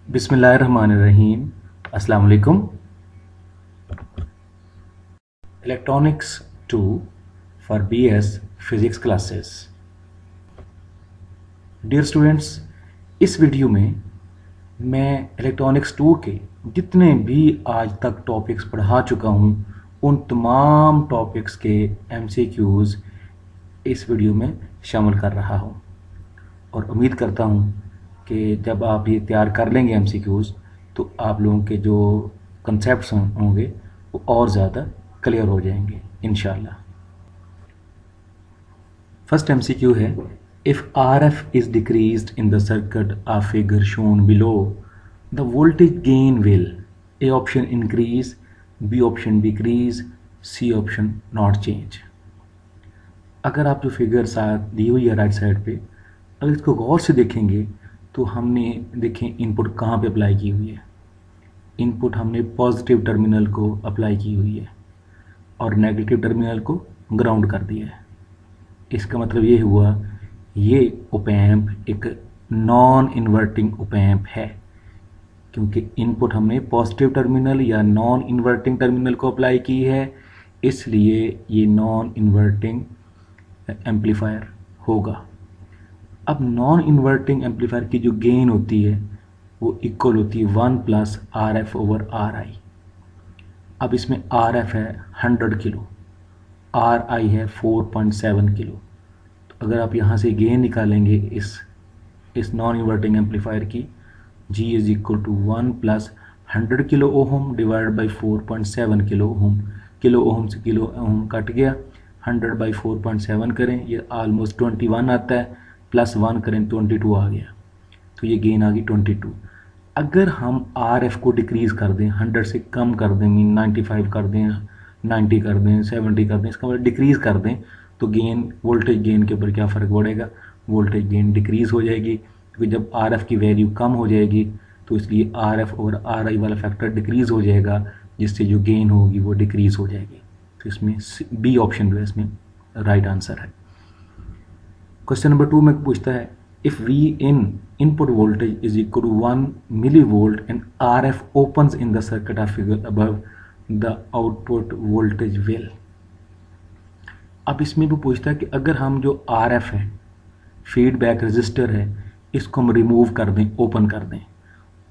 बिस्मिल्लाहिर्रहमानिर्रहीम। अस्सलाम वालेकुम। Electronics 2 for BS physics classes. Dear students, इस वीडियो में मैं इलेक्ट्रॉनिक्स 2 के जितने भी आज तक टॉपिक्स पढ़ा चुका हूँ उन तमाम टॉपिक्स के MCQs इस वीडियो में शामिल कर रहा हूँ और उम्मीद करता हूँ कि जब आप ये तैयार कर लेंगे MCQs तो आप लोगों के जो कंसेप्ट्स होंगे वो और ज़्यादा क्लियर हो जाएंगे इंशाल्लाह। फर्स्ट MCQ है, if RF is decreased in the circuit of figure shown below the voltage gain will A option increase, B option decrease, C option not change. अगर आप जो फिगर साथ दी हुई है राइट साइड पे, अगर इसको गौर से देखेंगे तो हमने देखें इनपुट कहाँ पे अप्लाई की हुई है। इनपुट हमने पॉजिटिव टर्मिनल को अप्लाई की हुई है और नेगेटिव टर्मिनल को ग्राउंड कर दिया है। इसका मतलब ये हुआ ये ओपैम्प एक नॉन इन्वर्टिंग ओपैम्प है, क्योंकि इनपुट हमने पॉजिटिव टर्मिनल या नॉन इन्वर्टिंग टर्मिनल को अप्लाई की है, इसलिए ये नॉन इन्वर्टिंग एम्पलीफायर होगा। अब नॉन इन्वर्टिंग एम्पलीफायर की जो गेन होती है वो इक्वल होती है 1 + RF / RI। अब इसमें RF है 100 किलो, RI है 4.7 किलो। तो अगर आप यहाँ से गेन निकालेंगे इस नॉन इन्वर्टिंग एम्पलीफायर की, G = 1 + 100 kilo ohm divide by 4.7 kilo ohm. Kilo ohm से किलो ओहम कट गया, 100/4.7 करें, ये ऑलमोस्ट 21 आता है, +1 करें 22 आ गया। तो ये गेन आ गई 22। अगर हम RF को डिक्रीज़ कर दें, 100 से कम कर दें, मीन 95 कर दें, 90 कर दें, 70 कर दें, इसका मतलब डिक्रीज़ कर दें, तो गेन वोल्टेज गेन के ऊपर क्या फ़र्क पड़ेगा, वोल्टेज गेन डिक्रीज़ हो जाएगी, क्योंकि जब RF की वैल्यू कम हो जाएगी तो इसलिए RF और RI वाला फैक्टर डिक्रीज़ हो जाएगा, जिससे जो गेन होगी वो डिक्रीज़ हो जाएगी। तो इसमें बी ऑप्शन जो है इसमें राइट आंसर है। क्वेश्चन नंबर 2 में पूछता है, if we input voltage is equal to 1 mV and RF opens in the circuit of figure above the output voltage will। अब इसमें भी पूछता है कि अगर हम जो RF है, फीडबैक रजिस्टर है, इसको हम रिमूव कर दें, ओपन कर दें।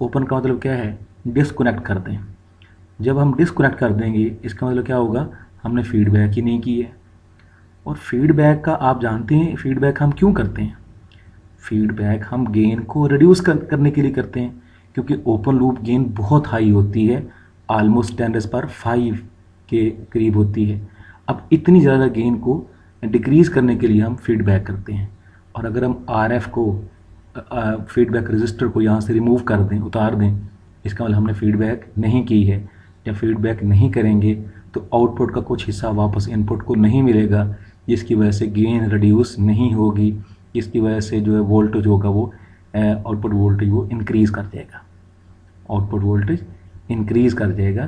ओपन का मतलब क्या है, डिस्कनेक्ट कर दें। जब हम डिस्कनेक्ट कर देंगे इसका मतलब क्या होगा, हमने फीडबैक ही नहीं की है। और फीडबैक का आप जानते हैं फीडबैक हम क्यों करते हैं। फीडबैक हम गेन को रिड्यूस करने के लिए करते हैं, क्योंकि ओपन लूप गेन बहुत हाई होती है, ऑलमोस्ट 10⁵ के करीब होती है। अब इतनी ज़्यादा गेन को डिक्रीज़ करने के लिए हम फीडबैक करते हैं। और अगर हम RF को फीडबैक रजिस्टर को यहाँ से रिमूव कर दें, उतार दें, इसका मतलब हमने फीडबैक नहीं की है। जब फीडबैक नहीं करेंगे तो आउटपुट का कुछ हिस्सा वापस इनपुट को नहीं मिलेगा, जिसकी वजह से गेन रिड्यूस नहीं होगी, इसकी वजह से जो है वोल्टेज होगा वो आउटपुट वोल्टेज वो इंक्रीज़ कर जाएगा। आउटपुट वोल्टेज इंक्रीज़ कर जाएगा,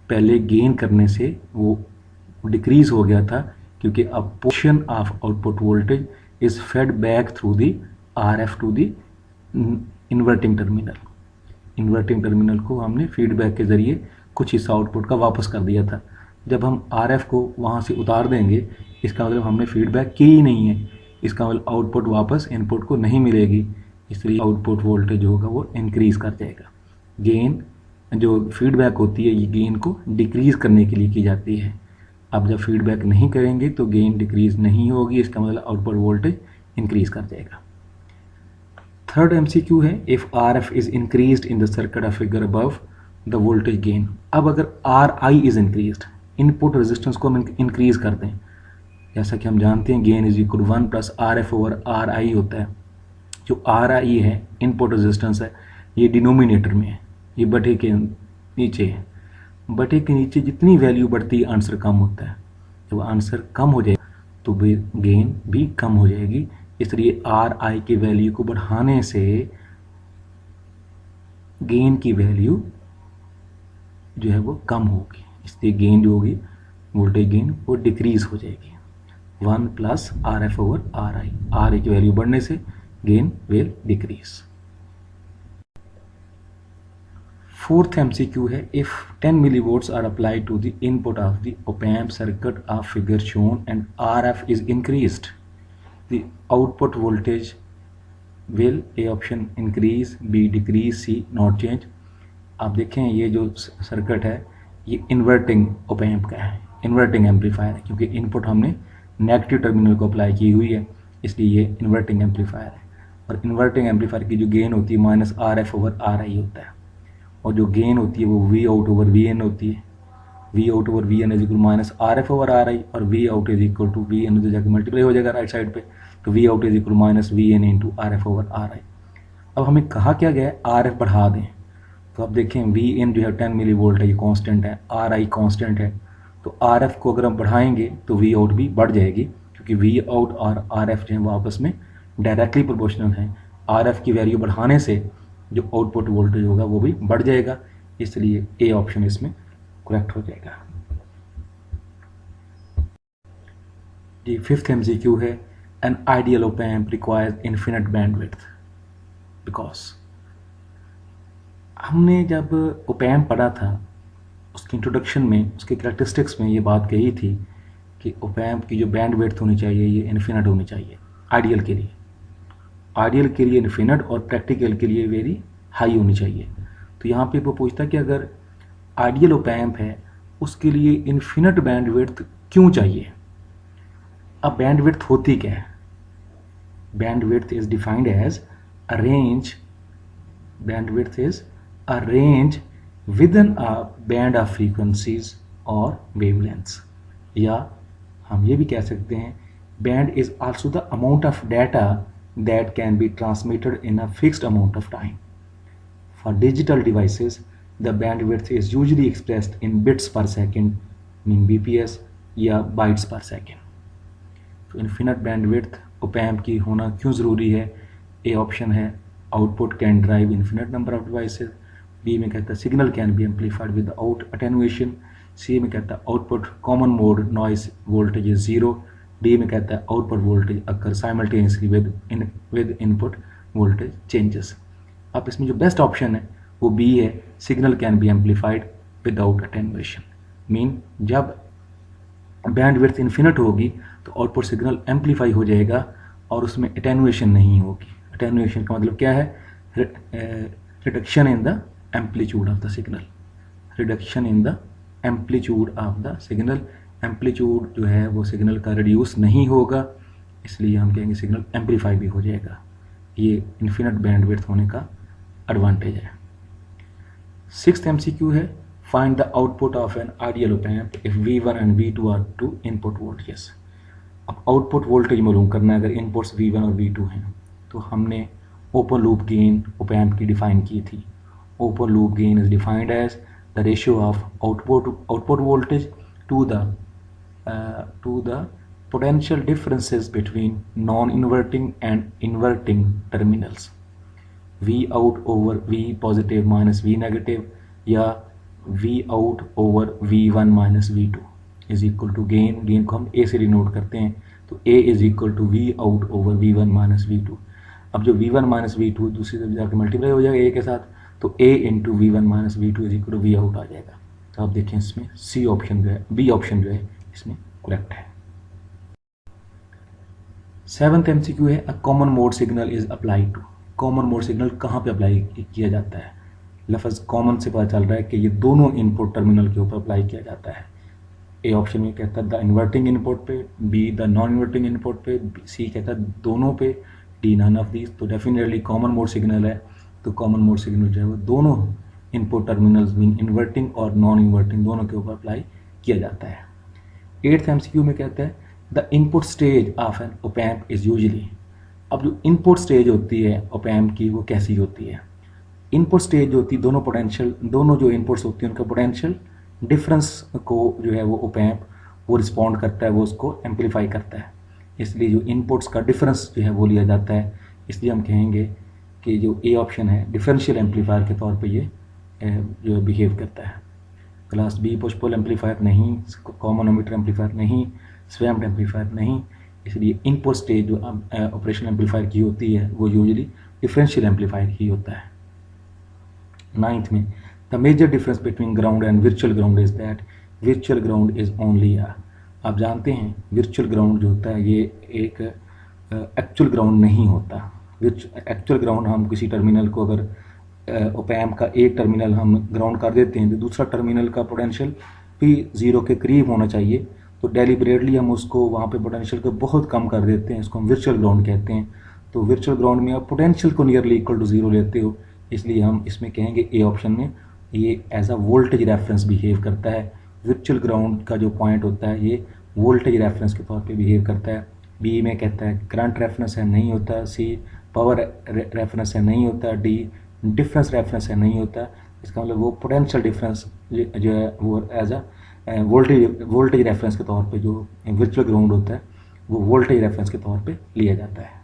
पहले गेन करने से वो डिक्रीज़ हो गया था, क्योंकि अब portion of output voltage is fed back through the RF to the inverting terminal. Inverting terminal को हमने फीडबैक के ज़रिए कुछ हिस्सा आउटपुट का वापस कर दिया था। जब हम RF को वहाँ से उतार देंगे, इसका मतलब हमने फीडबैक की ही नहीं है, इसका मतलब आउटपुट वापस इनपुट को नहीं मिलेगी, इसलिए आउटपुट वोल्टेज होगा वो इंक्रीज़ कर जाएगा। गेन जो फीडबैक होती है ये गेन को डिक्रीज़ करने के लिए की जाती है। अब जब फीडबैक नहीं करेंगे तो गेन डिक्रीज़ नहीं होगी, इसका मतलब आउटपुट वोल्टेज इंक्रीज़ कर जाएगा। थर्ड MCQ है, if RF is increased in the circuit of figure above the voltage gain. अब अगर RI is increased, input resistance को हम इंक्रीज़ कर दें, जैसा कि हम जानते हैं गेन = 1 + RF / RI होता है। जो RI है इनपुट रेजिस्टेंस है, ये डिनोमिनेटर में है, ये बटे के नीचे है। बटे के नीचे जितनी वैल्यू बढ़ती है आंसर कम होता है। जब आंसर कम हो जाएगा तो गेन भी कम हो जाएगी, इसलिए RI की वैल्यू को बढ़ाने से गेन की वैल्यू जो है वो कम होगी, इसलिए गेन जो होगी वोल्टेज गेन वो डिक्रीज़ हो जाएगी। 1 + RF / RI, RI की वैल्यू बढ़ने से gain will decrease. Fourth MCQ है, if 10 millivolts are applied to the input of the op-amp circuit of figure shown and RF is increased, the output voltage will A option increase, B decrease, C not change। आप देखें ये जो circuit है ये inverting op-amp का है, inverting amplifier है, क्योंकि इनपुट हमने नेगेटिव टर्मिनल को अप्लाई की हुई है, इसलिए ये इन्वर्टिंग एम्पलीफायर है। और इन्वर्टिंग एम्पलीफायर की जो गेन होती है -RF/RI होता है, और जो गेन होती है वो Vout/Vn होती है। Vout/Vn इज इक्वल -RF/RI, और Vout is equal to Vn तो जाकर मल्टीप्लाई हो जाएगा राइट साइड पे, तो Vout is equal -Vn into RF/RI। अब हमें कहा क्या गया है, RF बढ़ा दें, तो आप देखें Vn जो है 10 मिलीवोल्ट है, ये कांस्टेंट है, RI कांस्टेंट है, तो RF को अगर हम बढ़ाएंगे तो Vout भी बढ़ जाएगी, क्योंकि Vout और RF जो है वो आपस में डायरेक्टली प्रोपोर्शनल हैं। RF की वैल्यू बढ़ाने से जो आउटपुट वोल्टेज होगा वो भी बढ़ जाएगा, इसलिए ए ऑप्शन इसमें करेक्ट हो जाएगा। जी फिफ्थ MCQ है, an ideal op-amp requires infinite bandwidth because. हमने जब op-amp पढ़ा था उसकी इंट्रोडक्शन में, उसके कैरेक्टरिस्टिक्स में ये बात कही थी कि op-amp की जो बैंडविड्थ होनी चाहिए ये इन्फिनिट होनी चाहिए आइडियल के लिए। आइडियल के लिए इन्फिनिट और प्रैक्टिकल के लिए वेरी हाई होनी चाहिए। तो यहाँ पे वो पूछता कि अगर आइडियल op-amp है उसके लिए इन्फिनिट बैंडविड्थ क्यों चाहिए। अब बैंडविड्थ होती क्या है, bandwidth is defined as a range, bandwidth is a range within a band of frequencies और वेवलेंथ्स, या हम ये भी कह सकते हैं band is also the amount of data that can be transmitted in a fixed amount of time. For digital devices, the bandwidth is usually expressed in bits per second, mean bps या bytes per second. तो infinite bandwidth op-amp की होना क्यों ज़रूरी है। A option है output can drive infinite number of devices, बी में कहता है signal can be amplified without attenuation, सी में कहता है output common mode noise voltage is 0, D में कहता है output voltage occur simultaneously with input voltage changes. अब इसमें जो बेस्ट ऑप्शन है वो बी है, signal can be amplified without attenuation. Mean जब बैंडविड्थ इन्फिनिट होगी तो आउटपुट सिग्नल एम्पलीफाई हो जाएगा और उसमें अटेन्यूएशन नहीं होगी। अटेन्यूएशन का मतलब क्या है, reduction in the amplitude of the signal, reduction in the amplitude of the signal. Amplitude जो है वो सिग्नल का रिड्यूस नहीं होगा, इसलिए हम कहेंगे सिग्नल एम्पलीफाई भी हो जाएगा। ये इन्फिनिट बैंडविड्थ होने का एडवांटेज है। सिक्स्थ MCQ है, find the output of an ideal op-amp if V1 and V2 are two input voltages. अब आउटपुट वोल्टेज मालूम करना है, अगर इनपुट्स V1 और V2 हैं तो हमने ओपन लूप गेन op-amp की डिफाइन की थी। Open loop gain is defined as the ratio of output voltage to the potential differences between non-inverting and inverting terminals, V out over V positive minus V negative, या V out over V1 minus V2 is equal to gain को हम A से denote करते हैं, तो A is equal to V out over V1 minus V2। अब जो V1 minus V2 दूसरी तरफ जाकर मल्टीप्लाई हो जाएगा A के साथ, तो A into V1 minus V2 is equal to V out आ जाएगा। तो आप देखें इसमें सी ऑप्शन जो है, बी ऑप्शन जो है इसमें करेक्ट है। सेवंथ MCQ है, a common mode signal is applied to. Common mode signal कहाँ पे अप्लाई किया जाता है। लफ्ज़ कॉमन से पता चल रहा है कि ये दोनों इनपुट टर्मिनल के ऊपर अप्लाई किया जाता है। ए ऑप्शन में कहता है द इन्वर्टिंग इनपुट पे, be the non inverting input पे, सी कहता है दोनों पे, डी नन ऑफ दीज। तो डेफिनेटली कॉमन मोड सिग्नल है, तो कॉमन मोड सिग्नल जो है वो दोनों इनपुट टर्मिनल्स मीन इन्वर्टिंग और नॉन इन्वर्टिंग दोनों के ऊपर अप्लाई किया जाता है। एट्थ MCQ में कहता है the input stage of an op-amp is usually. अब जो इनपुट स्टेज होती है op-amp की वो कैसी होती है। इनपुट स्टेज जो होती है दोनों जो इनपुट्स होती हैं उनका पोटेंशियल डिफरेंस को जो है वो op-amp वो रिस्पॉन्ड करता है, वो उसको एम्पलीफाई करता है, इसलिए जो इनपुट्स का डिफरेंस जो है वो लिया जाता है। इसलिए हम कहेंगे कि जो ए ऑप्शन है डिफरेंशियल एम्पलीफायर के तौर पर ये जो बिहेव करता है। Class B push pull amplifier नहीं, कॉमन ओमीटर एम्पलीफायर नहीं, स्वैम्प्ड एम्पलीफायर नहीं, इसलिए इनपुट स्टेज जो ऑपरेशनल एम्पलीफायर की होती है वो यूजुअली डिफरेंशियल एम्पलीफायर ही होता है। नाइन्थ में the major difference between ground and virtual ground is that virtual ground is only आप जानते हैं वर्चुअल ग्राउंड जो होता है ये एक एक्चुअल ग्राउंड नहीं होता। एक्चुअल ग्राउंड हम किसी टर्मिनल को अगर ओपैम्प का एक टर्मिनल हम ग्राउंड कर देते हैं तो दूसरा टर्मिनल का पोटेंशियल भी ज़ीरो के करीब होना चाहिए, तो डेलिबरेटली हम उसको वहाँ पे पोटेंशियल को बहुत कम कर देते हैं, इसको हम वर्चुअल ग्राउंड कहते हैं। तो वर्चुअल ग्राउंड में आप पोटेंशियल को नियरली इक्वल टू ज़ीरो लेते हो, इसलिए हम इसमें कहेंगे ए ऑप्शन में ये as a voltage reference behave करता है। वर्चुअल ग्राउंड का जो पॉइंट होता है ये वोल्टेज रेफरेंस के तौर पे बिहेव करता है। बी में कहता है करंट रेफरेंस है, नहीं होता। सी पावर रेफरेंस है, नहीं होता। डी डिफरेंस रेफरेंस है, नहीं होता। इसका मतलब वो पोटेंशियल डिफरेंस जो है वो एज अ वोल्टेज रेफरेंस के तौर पे जो वर्चुअल ग्राउंड होता है वो वोल्टेज रेफरेंस के तौर पे लिया जाता है।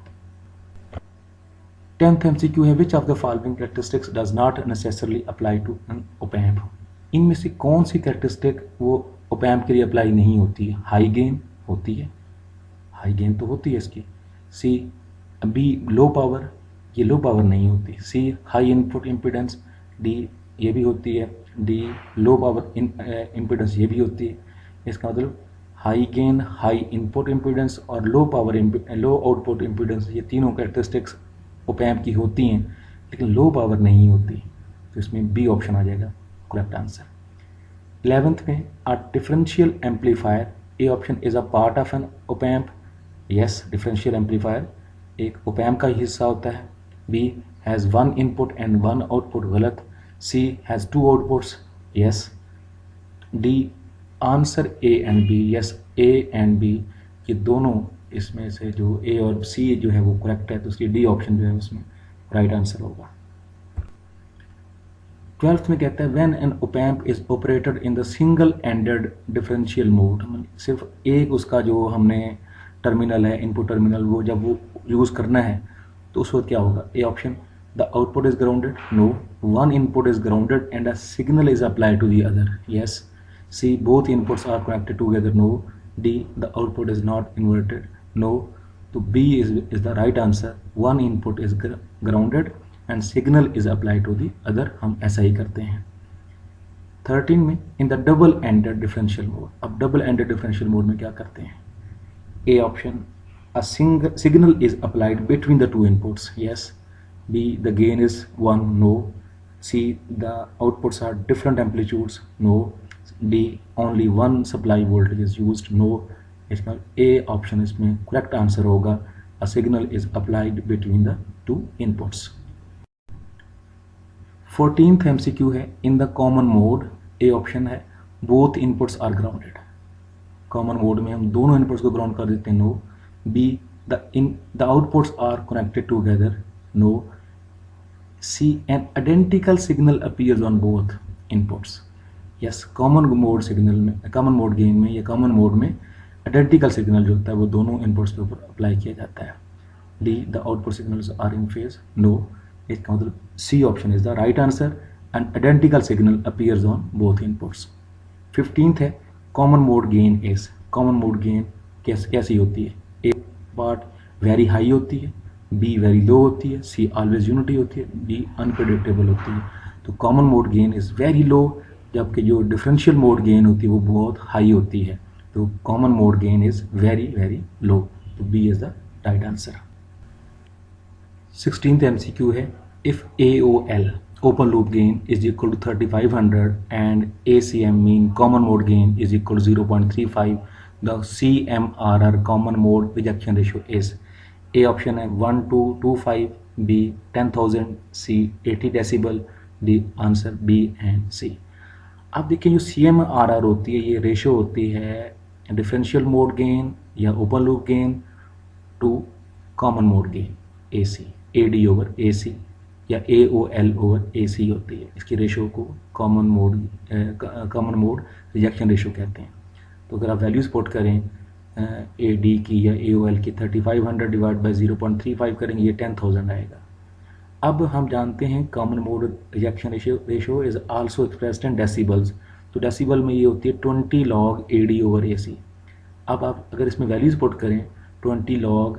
10th MCQ है which of the following characteristics does not necessarily apply to an op amp. इनमें से कौन सी कैरेक्टरिस्टिक वो ओपैम्प के लिए अप्लाई नहीं होती है। हाई गेन होती है, हाई गेन तो होती है इसकी। सी बी लो पावर, ये लो पावर नहीं होती। सी हाई इनपुट इम्पिडेंस, डी ये भी होती है। डी लो पावर इम्पिडेंस, ये भी होती है। इसका मतलब high gain, high input impedance और लो आउटपुट इम्पिडेंस, ये तीनों कैरेक्टरिस्टिक्स ओपैम्प की होती हैं लेकिन लो पावर नहीं होती, तो इसमें बी ऑप्शन आ जाएगा करेक्ट आंसर। 11th में a differential amplifier, A option is a part of an op amp. Yes, differential amplifier एक ओपैम्प का ही हिस्सा होता है। B has one input and one output, गलत। C has two outputs, yes. D answer A and B, yes A and B ये दोनों इसमें से जो ए और सी जो है वो करेक्ट है, तो उसकी डी ऑप्शन जो है उसमें राइट आंसर होगा। 12th में कहता है when an op amp is operated in the single ended differential mode, सिर्फ एक उसका जो हमने टर्मिनल है इनपुट टर्मिनल वो जब वो यूज़ करना है तो उस वक्त क्या होगा। A option the output is grounded, no. One input is grounded and a signal is applied to the other, yes. C both inputs are connected together, no. D the output is not inverted, no. तो B is the right answer. One input is grounded and signal is applied to the other, हम ऐसा ही करते हैं। 13 में in the double ended differential mode, अब double ended differential mode में क्या करते हैं। A option a signal is applied between the two inputs, yes. B the gain is 1, no. C the outputs are different amplitudes, no. D only one supply voltage is used, no. इसका A option इसमें correct answer होगा। A signal is applied between the two inputs. 14th MCQ है in the common mode, A option है both inputs are grounded. Common mode में हम दोनों inputs को ground कर देते हैं, no. B the outputs are connected together, no. C an identical signal appears on both inputs, yes. Common mode signal में, common mode gain में या कॉमन मोड में आइडेंटिकल सिग्नल जो होता है वो दोनों इनपुट्स के ऊपर अप्लाई किया जाता है। D the output signals are in phase, no. इसका मतलब C option is the right answer and identical signal appears on both inputs. 15th है common mode gain is, common mode gain कैसी होती है। ए पार्ट वेरी हाई होती है, be very low होती है, सी ऑलवेज यूनिटी होती है, डी अनप्रेडिक्टेबल होती है। तो common mode gain is very low, जबकि जो डिफरेंशियल मोड गेन होती है वो बहुत हाई होती है। तो common mode gain is very very low, तो B is the right answer. 16th MCQ है if AOL open loop gain is equal to 3500 and ACM mean common mode gain is equal to 0.35, the CMRR common mode rejection ratio is। A option है 1225, B 10,000, C 80 decibel, D answer B and C। अब देखिए जो CMRR होती है ये ratio होती है differential mode gain या open loop gain to common mode gain, AC, AD over AC या AOL ओवर AC होती है। इसकी रेशो को कॉमन मोड रिजेक्शन रेशो कहते हैं। तो अगर आप वैल्यूज पुट करें AD की या AOL की 3500 डिवाइड बाई 0.35 करेंगे, ये 10,000 आएगा। अब हम जानते हैं common mode rejection ratio is also expressed in decibels, तो डेसिबल में ये होती है 20 log AD ओवर AC। अब आप अगर इसमें वैल्यूज पुट करें 20 log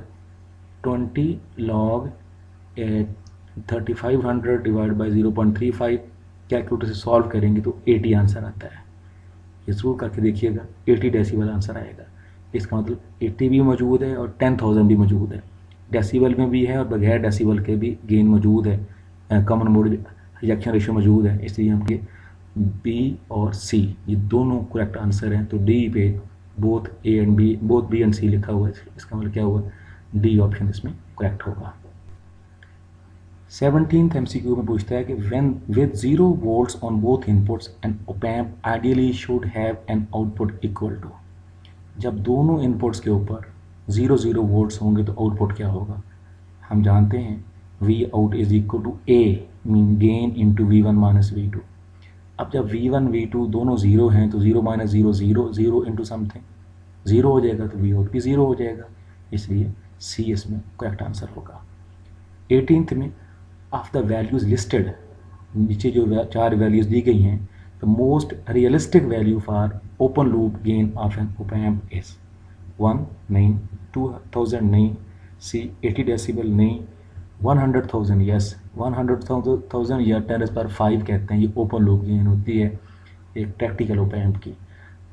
3500 डिवाइड बाई 0.35 कैलकुलेटर से सॉल्व करेंगे तो 80 आंसर आता है। ये ज़रूर करके देखिएगा, 80 डेसिबल आंसर आएगा। इसका मतलब 80 भी मौजूद है और 10,000 भी मौजूद है, डेसिबल में भी है और बगैर डेसिबल के भी गेन मौजूद है, कॉमन मोड रिजेक्शन रेशियो मौजूद है। इसलिए हम के बी और सी ये दोनों करेक्ट आंसर हैं। तो डी पे both A and B, both B and C लिखा हुआ है, इसका मतलब क्या हुआ, डी ऑप्शन इसमें करेक्ट होगा। 17th MCQ में पूछता है कि when with 0 volts on both inputs an op-amp ideally should have an output equal to, जब दोनों इनपुट्स के ऊपर 0 वोल्ट्स होंगे तो आउटपुट क्या होगा। हम जानते हैं V out is equal to A mean gain into V1 minus V2। अब जब V1 V2 दोनों 0 हैं तो 0 माइनस 0 0, 0 इंटू समथिंग 0 हो जाएगा, तो V out भी 0 हो जाएगा। इसलिए C इसमें करेक्ट आंसर होगा। 18th में ऑफ द वैल्यूज लिस्टेड, नीचे जो 4 वैल्यूज दी गई हैं, the most realistic value for open loop gain of an op-amp is 1 नहीं, 2000 नहीं, सी 80 डेसिबल नहीं, 100,000 यस, 100,000 या 10⁵ कहते हैं, ये ओपन लूप गेन होती है एक प्रैक्टिकल op-amp की।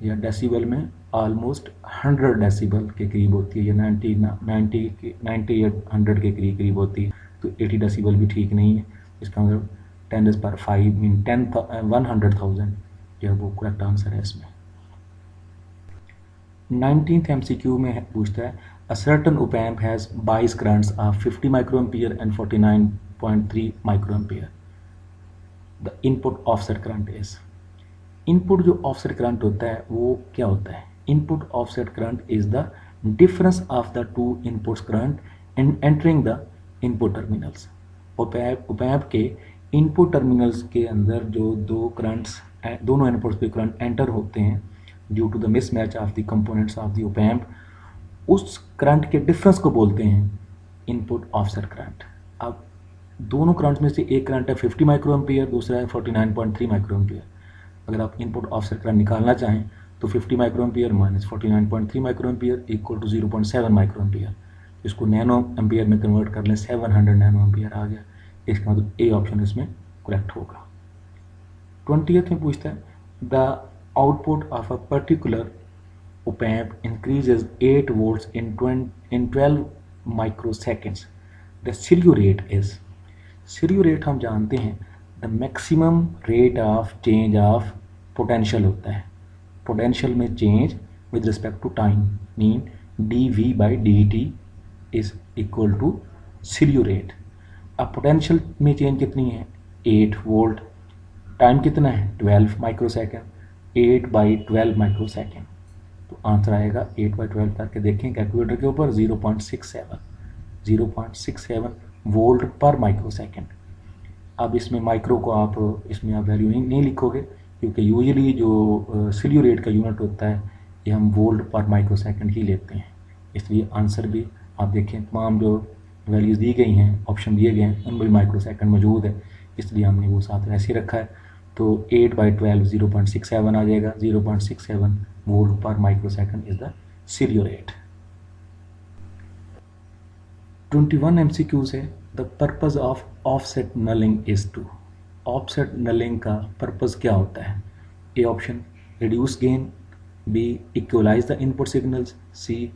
या डेसिबल में ऑलमोस्ट 100 डेसिबल के करीब होती है, या 90 या 100 के करीब होती है। तो 80 डेसिबल भी ठीक नहीं है, इसका मतलब 10⁵ मीन 100,000 जो है वो करेक्ट आंसर है इसमें। 19th MCQ में पूछता है a certain op-amp has bias currents of 50 microampere and 49.3 microampere. The input offset current is, input जो ऑफसेट करंट होता है वो क्या होता है। Input offset current is the difference of the two inputs current and entering the input terminals. op-amp के input terminals के अंदर जो दो करंट्स, दोनों इनपुट्स पे करंट एंटर होते हैं due to the mismatch of the components of the op-amp, उस करंट के डिफरेंस को बोलते हैं इनपुट ऑफसेट करंट। अब दोनों करंट्स में से एक करंट है 50 माइक्रोएम्पियर, दूसरा है 49.3 माइक्रोएम्पियर। अगर आप इनपुट ऑफसेट करंट निकालना चाहें तो 50 microampere minus 49.3 microampere equal to 0.7 microampere. इसको नैनो एम्पियर में कन्वर्ट कर लें, 700 नैनो एम्पियर आ गया। इसका मतलब ए ऑप्शन इसमें करेक्ट होगा। 20th में पूछता है the output of a particular op-amp increases 8 volts in 12 microseconds. The slew rate is, slew rate हम जानते हैं the maximum rate of change of potential होता है। पोटेंशियल में change with respect to time mean dV/dt is equal to slew rate. अब potential में change कितनी है 8 वोल्ट, टाइम कितना है 12 माइक्रोसेकंड, 8/12 माइक्रोसेकंड। तो आंसर आएगा 8/12 करके देखें कैलकुलेटर के ऊपर 0.67 वोल्ट पर माइक्रोसेकंड। अब इसमें माइक्रो को आप इसमें आप वैल्यू नहीं लिखोगे क्योंकि यूजुअली जो स्लीव रेट का यूनिट होता है ये हम वोल्ट पर माइक्रोसेकंड ही लेते हैं। इसलिए आंसर भी आप देखें तमाम जो वैल्यूज़ दी गई हैं, ऑप्शन दिए गए हैं, उनमें भी माइक्रोसेकंड मौजूद है, इसलिए हमने वो साथ वैसे ही रखा है। तो 8/12 0.67 आ जाएगा, 0.67 वोल्ट पर microsecond is the slew rate. 21 MCQs है the purpose of offset nulling is to. Offset nulling का पर्पज़ क्या होता है। A option reduce gain, B equalize the input signals, C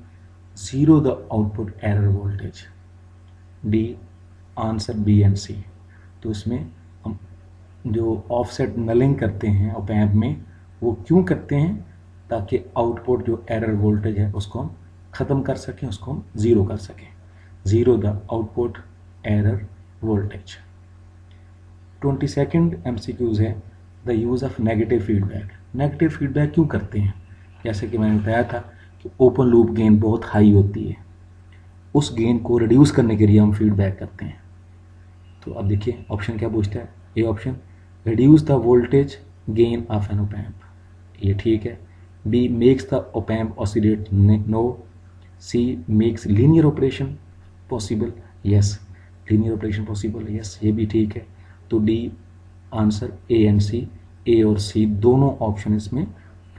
zero the output error voltage, D answer B and C. तो इसमें हम जो offset नलिंग करते हैं op-amp में वो क्यों करते हैं, ताकि आउटपुट जो एरर वोल्टेज है उसको हम ख़त्म कर सकें, उसको हम ज़ीरो कर सकें। Zero the output error voltage. 22nd MCQs है the use of negative feedback. Negative feedback क्यों करते हैं, जैसे कि मैंने बताया था कि ओपन लूप गेन बहुत हाई होती है, उस गेन को रिड्यूस करने के लिए हम फीडबैक करते हैं। तो अब देखिए ऑप्शन क्या पूछता है। A option reduce the voltage gain of an op-amp, ये ठीक है। B makes the op-amp oscillate, no. C makes linear operation possible, yes. Linear operation possible, yes, ये भी ठीक है। तो D answer A and C, A और C दोनों ऑप्शन इसमें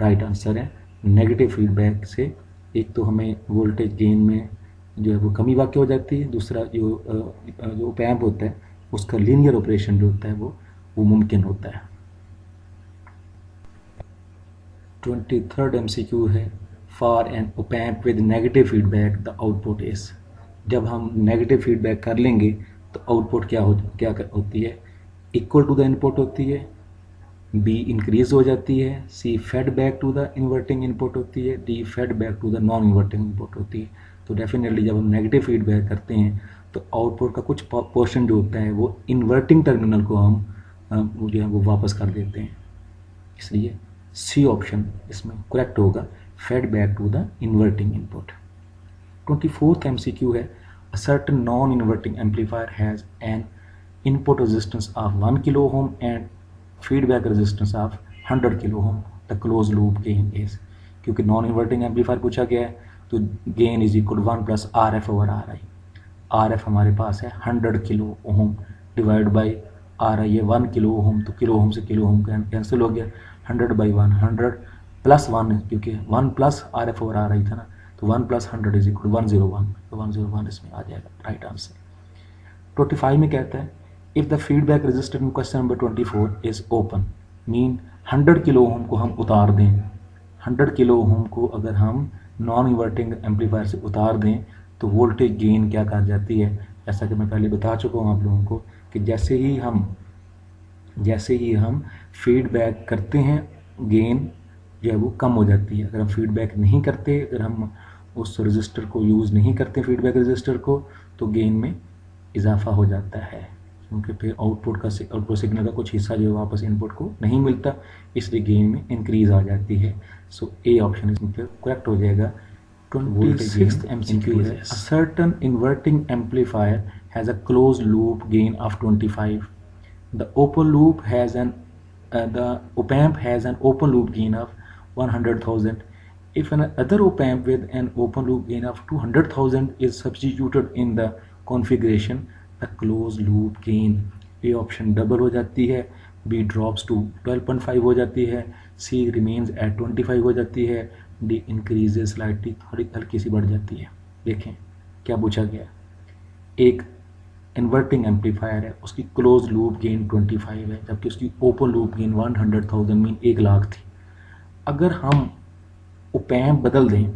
राइट आंसर है। नेगेटिव फीडबैक से एक तो हमें वोल्टेज गेन में जो है वो कमी वाक़ई हो जाती है, दूसरा जो op-amp होता है उसका लीनियर ऑपरेशन जो होता है वो मुमकिन होता है। 23rd MCQ है, for an op amp with negative feedback the output is. जब हम नेगेटिव फीडबैक कर लेंगे तो आउटपुट क्या होती है, इक्वल टू द इनपुट होती है, बी इंक्रीज हो जाती है, C fed back to the inverting input होती है, D fed back to the non inverting input होती है। तो डेफिनेटली जब हम नेगेटिव फीडबैक करते हैं तो आउटपुट का कुछ पोर्शन जो होता है वो इन्वर्टिंग टर्मिनल को हम जो है वो वापस कर देते हैं, इसलिए सी ऑप्शन इसमें करेक्ट होगा, fed back to the inverting input. 24th MCQ है, a certain non-inverting amplifier has an input resistance of 1 kilo ohm and feedback resistance of 100 kilo ohm, the closed loop gain is। क्योंकि non inverting amplifier पूछा गया है तो gain is equal 1 plus R F over R I. R F हमारे पास है 100 kilo ohm divide by are आई है 1 kilo ohm, तो किलो ओम से किलो ओम कैंसिल हो गया, 100 बाई 1 100 प्लस 1, क्योंकि 1 plus R F over R आई था ना, तो 1 प्लस 100 इज इक्वल 101, तो 101 इसमें आ जाएगा राइट आंसर। 25 में कहता है if the feedback register in question number 24 is open, mean 100 kilo ohm को हम उतार दें, 100 किलो ओम को अगर हम नॉन इन्वर्टिंग एम्पलीफायर से उतार दें तो वोल्टेज गेन क्या कर जाती है, जैसा कि मैं पहले बता चुका हूँ आप लोगों को कि जैसे ही हम फीडबैक करते हैं गेन जो है वो कम हो जाती है। अगर हम फीडबैक नहीं करते, अगर हम उस रजिस्टर को यूज़ नहीं करते फीडबैक रजिस्टर को, तो गेन में इजाफा हो जाता है, क्योंकि फिर आउटपुट सिग्नल का कुछ हिस्सा जो है वापस इनपुट को नहीं मिलता, इसलिए गेन में इंक्रीज आ जाती है। सो ए ऑप्शन इसमें फिर करेक्ट हो जाएगा। 26th MCQ है, a certain inverting amplifier has a closed loop gain of 25. The open loop has the op-amp has an open loop gain of 100,000. If an other op-amp with an open loop gain of 200,000 is substituted in the configuration, the closed loop gain A option double हो जाती है, B drops to 12.5 हो जाती है, C remains at 25 हो जाती है, D increases slightly, थोड़ी हल्की सी बढ़ जाती है। देखें क्या पूछा गया, एक इन्वर्टिंग एम्पलीफायर है, उसकी क्लोज लूप गेन 25 है, जबकि उसकी open loop gain 100,000 mean 1 lakh थी। अगर हम ओपैम्प बदल दें,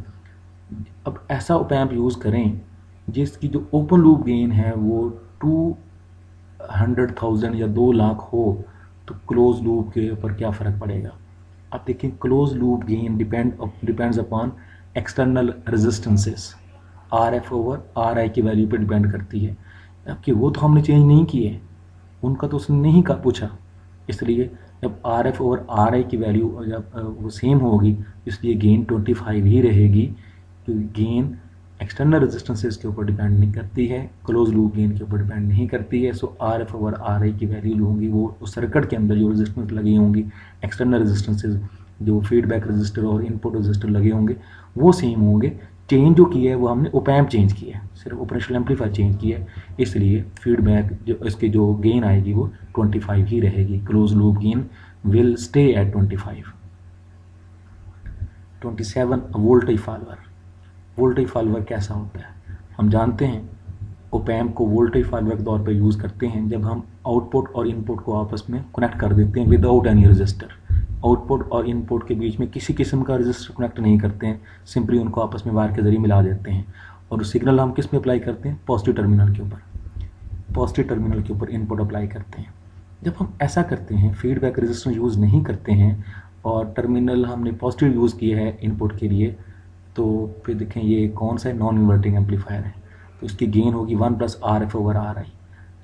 अब ऐसा ओपैम्प यूज़ करें जिसकी जो ओपन लूप गेन है वो 200,000 या 2 लाख हो, तो क्लोज लूप के ऊपर क्या फ़र्क पड़ेगा। आप देखें close loop gain depends upon external resistances, are F over R I की वैल्यू पर डिपेंड करती है, जबकि वो तो हमने चेंज नहीं किए, उनका तो उसने नहीं का पूछा, इसलिए जब are F over R I की वैल्यू जब वो सेम होगी, इसलिए गेन 25 ही रहेगी, क्योंकि गेन एक्सटर्नल रेजिस्टेंसेस के ऊपर डिपेंड नहीं करती है, क्लोज लूप गेन के ऊपर डिपेंड नहीं करती है। So R F over R I की वैल्यू जो होंगी वो उस सर्किट के अंदर जो रेजिस्टेंस लगी होंगी, एक्सटर्नल रेजिस्टेंसेस जो फीडबैक रजिस्टर और इनपुट रजिस्टर लगे होंगे वो सेम होंगे। चेंज जो किया है वो हमने ओपैम्प चेंज किया है, सिर्फ ऑपरेशनल एम्पलीफायर चेंज किया है, इसलिए फीडबैक जो इसकी जो गेन आएगी वो 25 ही रहेगी। Close loop gain will stay at 25। 27 voltage follower. Voltage follower कैसा होता है, हम जानते हैं ओपैम्प को वोल्टेज फॉलोअर के तौर पर यूज़ करते हैं जब हम आउटपुट और इनपुट को आपस में कनेक्ट कर देते हैं विदाउट एनी रजिस्टर। आउटपुट और इनपुट के बीच में किसी किस्म का रजिस्टर कनेक्ट नहीं करते हैं, सिंपली उनको आपस में वायर के जरिए मिला देते हैं, और सिग्नल हम किस में अप्लाई करते हैं, पॉजिटिव टर्मिनल के ऊपर, पॉजिटिव टर्मिनल के ऊपर इनपुट अप्लाई करते हैं। जब हम ऐसा करते हैं, फीडबैक रजिस्टर यूज़ नहीं करते हैं और टर्मिनल हमने पॉजिटिव यूज़ किया है इनपुट के लिए, तो फिर देखें ये कौन सा है, नॉन इन्वर्टिंग एम्पलीफायर है, तो इसकी गेन होगी 1 plus R F over R आई।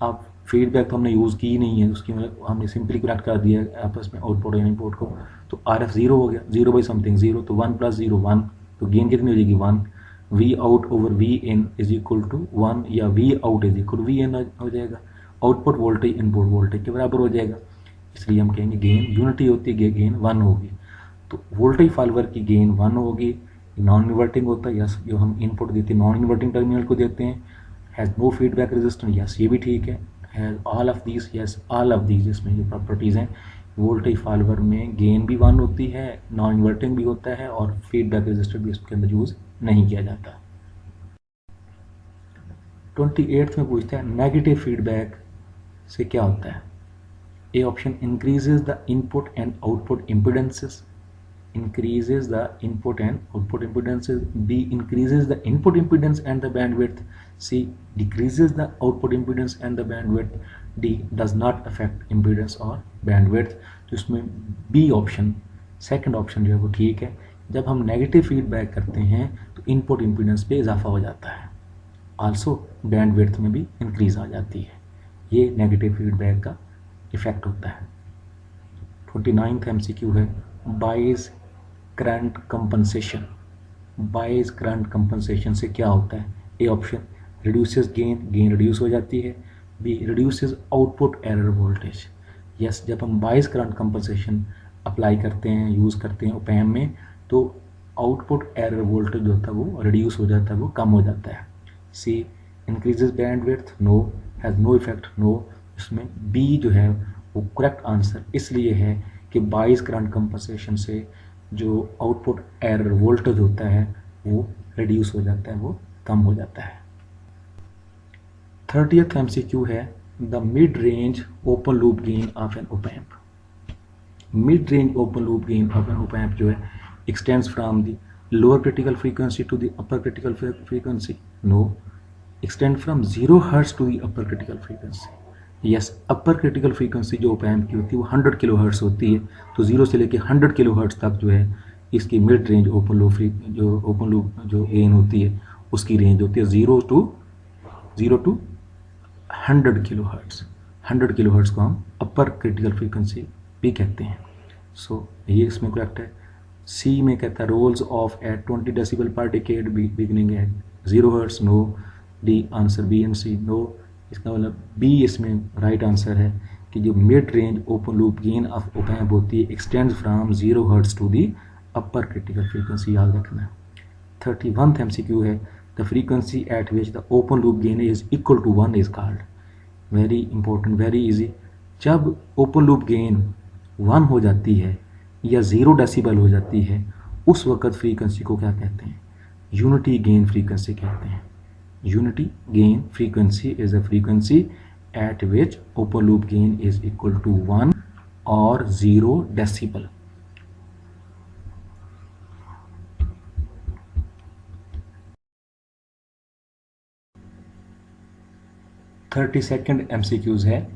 अब फीडबैक तो हमने यूज़ की ही नहीं है, उसकी हमने सिंपली कनेक्ट कर दिया आपस में आउटपुट और इनपुट को, तो आर एफ 0 हो गया, 0 बाई समथिंग 0, तो 1 प्लस 0 1, तो गेन कितनी हो जाएगी 1। V out over V in is equal to 1, या V out is equal V in हो जाएगा, आउटपुट वोल्टेज इनपुट वोल्टेज के बराबर हो जाएगा, इसलिए हम कहेंगे गेन यूनिटी होती है, गेन 1 होगी। तो वोल्टेज फॉलोअर की गेन 1 होगी, नॉन इन्वर्टिंग होता है, यस जो हम इनपुट देते हैं नॉन इन्वर्टिंग टर्मिनल को देते हैं, has no feedback resistance, yes ये भी ठीक है, has all of these, yes all of these, इसमें ये प्रॉपर्टीज़ हैं। वोल्टेज फॉलोअर में गेन भी 1 होती है, नॉन इन्वर्टिंग भी होता है, और फीडबैक रजिस्टर भी इसके अंदर यूज़ नहीं किया जाता। 28 में पूछता है नेगेटिव फीडबैक से क्या होता है। A option increases the input and output impedances, increases the input and output impedances. B increases the input impedance and the bandwidth. C decreases the output impedance and the bandwidth. D does not affect impedance और bandwidth. तो इसमें B option, second option जो है वो ठीक है। जब हम नेगेटिव फीडबैक करते हैं तो इनपुट इम्पीडेंस पे इजाफा हो जाता है, आल्सो बैंडविड्थ में भी इंक्रीज आ जाती है। ये नेगेटिव फीडबैक का इफेक्ट होता है। 29th MCQ है bias current compensation. Bias current compensation से क्या होता है? A option reduces gain, gain reduce हो जाती है। B reduces output error voltage. Yes, जब हम बाइज करंट कंपनसेशन अप्लाई करते हैं, यूज़ करते हैं ओपैम में, तो आउटपुट एरर वोल्टेज जो होता है वो रिड्यूस हो जाता है, वो कम हो जाता है। C increases bandwidth, no, has no effect, no. इसमें बी जो है वो करेक्ट आंसर इसलिए है कि बाइज करंट कंपनसेशन से जो आउटपुट एरर वोल्टेज होता है वो रिड्यूस हो जाता है, वो कम हो जाता है। 30th MCQ है the mid range open loop gain of an op amp. Mid range open loop gain of an op amp जो है extends from the lower critical frequency to the upper critical frequency. No. Extend from 0 Hz to the upper critical frequency. Yes, upper critical frequency जो op-amp की होती है वो 100 kilo hertz होती है, तो 0 से लेके 100 किलो हर्ट्स तक जो है इसकी मिड रेंज ओपन लूप जो गेन होती है उसकी रेंज होती है 0 to 100 kilo hertz. 100 kilo hertz को हम अपर क्रिटिकल फ्रीक्वेंसी भी कहते हैं। सो ये इसमें करेक्ट है। सी में कहता है rolls off at 20 decibel per decade beginning at 0 hertz, no. D answer B and C, no. इसका मतलब बी इसमें राइट आंसर है कि जो mid range open loop gain of op amp होती है extends from 0 hertz to the upper critical frequency, याद रखना है। 31th MCQ है the frequency at which the open loop gain is equal to 1 is called. Very important, very easy. जब open loop gain 1 हो जाती है या 0 डेसिबल हो जाती है उस वक्त फ्रीक्वेंसी को क्या कहते हैं? यूनिटी गेन फ्रीक्वेंसी कहते हैं। Unity gain frequency is a frequency at which open loop gain is equal to 1 और 0 डेसिबल। थर्टी सेकेंड MCQs है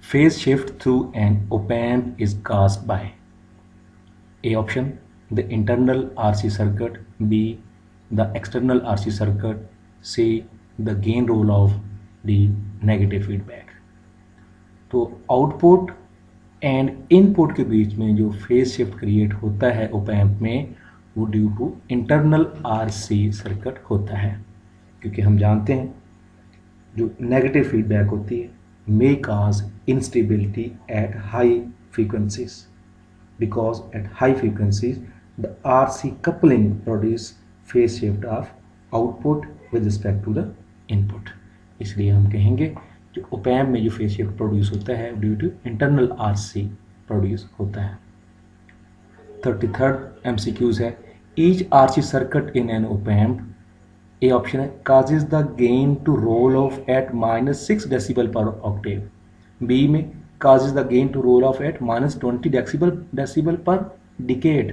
phase shift through an op amp is caused by. A option the internal RC circuit, B the external RC circuit, C the gain role of the negative feedback। तो output and input के बीच में जो phase shift create होता है op amp में वो due to internal RC circuit होता है, क्योंकि हम जानते हैं जो नेगेटिव फीडबैक होती है may cause instability at high frequencies, because at high frequencies the RC coupling produce phase shift of output with respect to the input। इसलिए हम कहेंगे जो ओपैम्प में जो फेज शिफ्ट प्रोड्यूस होता है due to internal RC produce होता है। 33rd MCQs है each RC circuit in an opamp, A option है causes the gain to roll off at -6 decibel per octave, B में causes the gain to roll off at -20 decibel per decade,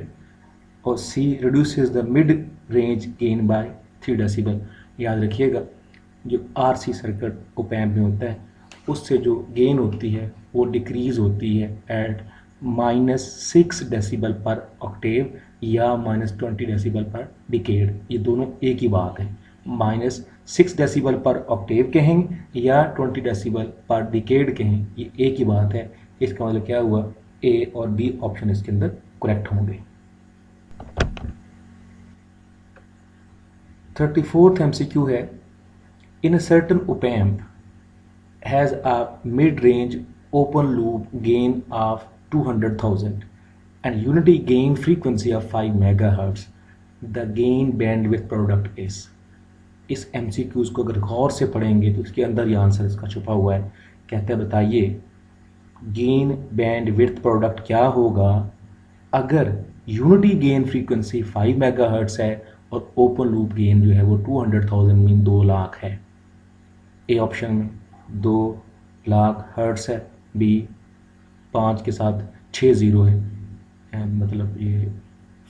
और C reduces the mid range gain by 3 decibel। याद रखिएगा जो RC circuit op-amp में होता है उससे जो गेन होती है वो डिक्रीज होती है एट -6 डेसिबल पर ऑक्टेव या -20 डेसिबल पर डिकेड। ये दोनों एक ही बात है, -6 डेसिबल पर ऑक्टेव कहें या 20 डेसिबल पर डिकेड कहें, ये एक ही बात है। इसका मतलब क्या हुआ, ए और बी ऑप्शन इसके अंदर करेक्ट होंगे। 34th MCQ है in a certain op amp has a mid range open loop gain of 200,000 and unity gain frequency of 5 megahertz, the gain bandwidth product is। इस MCQs को अगर गौर से पढ़ेंगे तो इसके अंदर ये आंसर इसका छुपा हुआ है। कहते हैं बताइए गेन बैंडविड्थ प्रोडक्ट क्या होगा अगर यूनिटी गेन फ्रीक्वेंसी 5 मेगाहर्ट्ज है और ओपन लूप गेन जो है वो 200,000 मीन 2 लाख है। ए ऑप्शन में 2 लाख हर्ट्स है, बी 5 के साथ 6 जीरो है, मतलब ये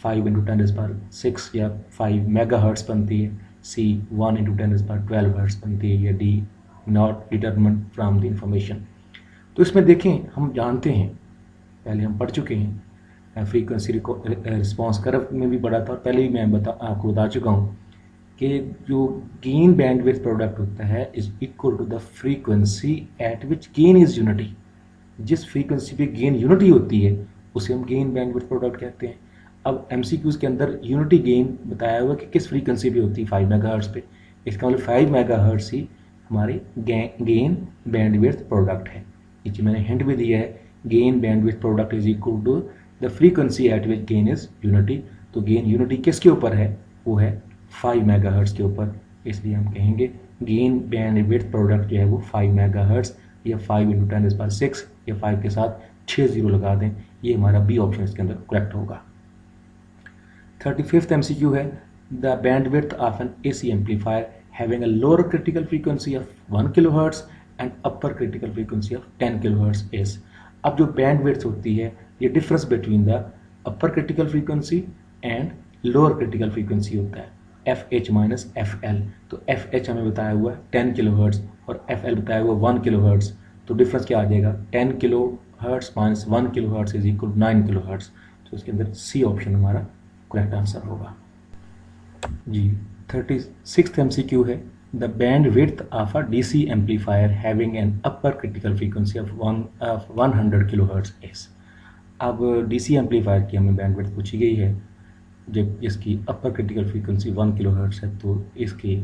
5 × 10⁶ या 5 मेगाहर्ट्ज़ बनती है, सी 1 × 10⁻12 हर्ट्ज़ बनती है, या D not determined from the information. तो इसमें देखें, हम जानते हैं, पहले हम पढ़ चुके हैं, फ्रीक्वेंसी रिस्पॉन्स कर्व में भी पढ़ा था, और पहले भी मैं आपको बता चुका हूँ कि जो गेन बैंडविड्थ प्रोडक्ट होता है is equal to the frequency at which gain is unity. जिस फ्रीक्वेंसी पे गेन यूनिटी होती है उसे हम गेन बैंडविड्थ प्रोडक्ट कहते हैं। अब एमसीक्यूज के अंदर यूनिटी गेन बताया हुआ कि किस फ्रीक्वेंसी पे होती है, 5 मेगाहर्ट्ज़ पे। इसका मतलब 5 मेगाहर्ट्ज़ ही हमारी गेन बैंडविड्थ प्रोडक्ट है। नीचे मैंने हिंट भी दिया है, gain bandwidth product is equal to the frequency at which gain is unity. तो गेन यूनिटी किसके ऊपर है, वो है 5 मेगाहर्ट्ज़ के ऊपर, इसलिए हम कहेंगे गेन बैंडविड्थ प्रोडक्ट जो है वो 5 मेगाहर्ट्ज़, या 5 × 10⁶, या 5 के साथ 6 जीरो लगा दें, ये हमारा बी ऑप्शन इसके अंदर करेक्ट होगा। 35th एमसीक्यू है, the bandwidth of N AC amplifier having a lower critical frequency of 1 kHz and upper critical frequency of 10 kHz is. अब जो बैंडविड्थ होती है ये difference between the upper critical frequency and lower critical frequency होता है, FH minus FL। तो FH हमें बताया हुआ है 10 kHz और FL बताया हुआ 1 kHz, तो डिफरेंस क्या आ जाएगा, 10 kHz minus 1 kHz is equal 9 kHz। तो इसके अंदर सी ऑप्शन हमारा करेक्ट आंसर होगा जी। 36th एमसीक्यू है, the band width of a DC amplifier having an upper critical frequency of 100 kHz is. अब DC एम्पलीफायर की हमें बैंड विड्थ पूछी गई है, जब इसकी अपर क्रिटिकल फ्रीक्वेंसी 1 kHz है, तो इसकी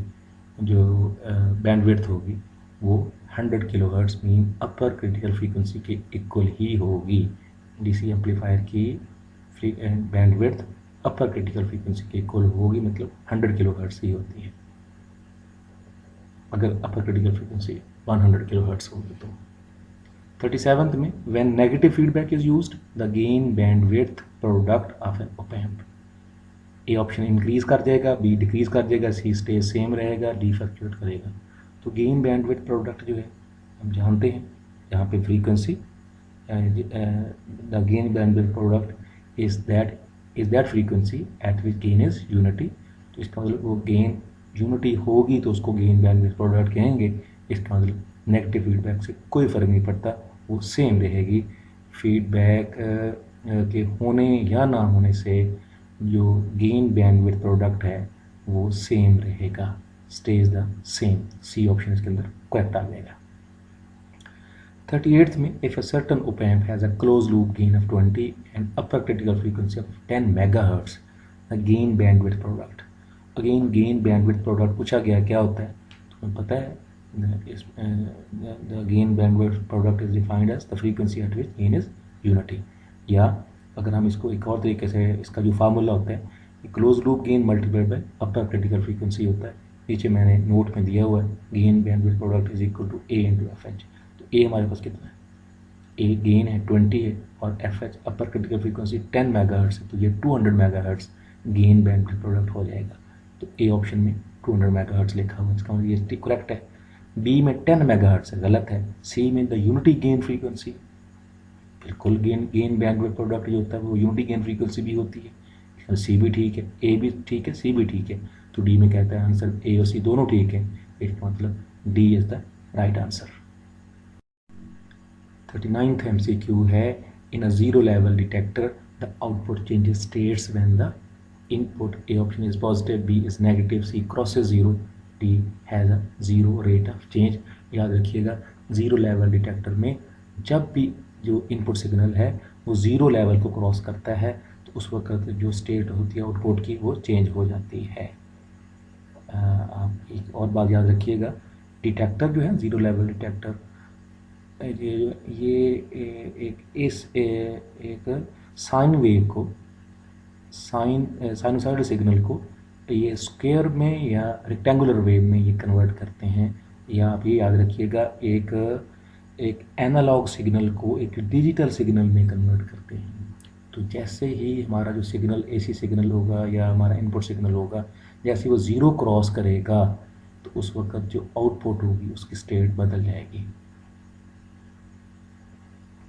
जो बैंड विड्थ होगी वो 100 kHz मीन अपर क्रिटिकल फ्रीक्वेंसी के इक्वल ही होगी। DC एम्पलीफायर की बैंड विड्थ अपर क्रिटिकल फ्रीक्वेंसी के इक्वल होगी, मतलब 100 kHz ही होती है अगर अपर क्रिटिकल फ्रीक्वेंसी 100 kHz होगी तो। 37th में, when negative feedback is used the gain bandwidth product of an op amp. A option increase कर जाएगा, बी डिक्रीज कर जाएगा, सी स्टे सेम रहेगा, डी फ्लक्चुएट करेगा। तो गेन बैंडविड्थ प्रोडक्ट जो है हम जानते हैं, यहाँ पे frequency the gain bandwidth product is that frequency at which gain is unity. तो इसका मतलब वो गेन यूनिटी होगी तो उसको गेन बैंडविड्थ प्रोडक्ट कहेंगे। इसका मतलब नेगेटिव फीडबैक से कोई फ़र्क नहीं पड़ता, वो सेम रहेगी। फीडबैक के होने या ना होने से जो गेन बैंडविड्थ प्रोडक्ट है वो सेम रहेगा, stays the same. C option इसके अंदर करेक्ट आ जाएगा। 38th में, if a certain op amp has a closed loop gain of 20 and upper critical frequency of 10 megahertz, the gain bandwidth product। Again gain bandwidth product पूछा गया क्या होता है, तो हमें पता है the gain bandwidth product is defined as the frequency at which gain is unity. या अगर हम इसको एक और तरीके से, इसका जो फार्मूला होता है, close loop gain multiplied by upper critical frequency होता है। नीचे मैंने नोट में दिया हुआ है, gain bandwidth product is equal to A × FH। तो A हमारे पास कितना है, A गेन है 20 है, और FH अपर क्रिटिकल फ्रीक्वेंसी 10 मेगाहर्ट्ज़ है, तो ये 200 मेगाहर्ट्ज़ गेन बैंडविड्थ प्रोडक्ट हो जाएगा। तो ए ऑप्शन में 200 मेगाहर्ट्ज़ लिखा हुआ है, इसका मतलब ये करेक्ट है। बी में 10 मेगाहर्ट्ज़ है, गलत है। सी में द यूनिटी गेन फ्रीक्वेंसी, बिल्कुल गेन बैंडविड्थ प्रोडक्ट जो होता है वो यूनिटी गेन फ्रीक्वेंसी भी होती है। सी भी ठीक है, ए भी ठीक है, सी भी ठीक है। तो डी में कहता है आंसर ए और सी दोनों ठीक है, इसका मतलब D is the right answer. 39th MCQ है, in a zero level detector the output changes states when the input, A option is positive, B is negative, C crosses zero, D has a zero rate of change। याद रखिएगा, zero level detector में जब भी जो input signal है वो zero level को cross करता है तो उस वक्त जो स्टेट होती है आउटपुट की वो चेंज हो जाती है। आप एक और बात याद रखिएगा, डिटेक्टर जो है ज़ीरो लेवल डिटेक्टर, ये एक साइन वेव को, साइनोसाइडल सिग्नल को ये स्क्वायर में या रेक्टेंगुलर वेव में ये कन्वर्ट करते हैं। या आप ये याद रखिएगा, एक एनालॉग सिग्नल को एक डिजिटल सिग्नल में कन्वर्ट करते हैं। तो जैसे ही हमारा जो सिग्नल AC सिग्नल होगा या हमारा इनपुट सिग्नल होगा, जैसे वो ज़ीरो क्रॉस करेगा तो उस वक्त जो आउटपुट होगी उसकी स्टेट बदल जाएगी।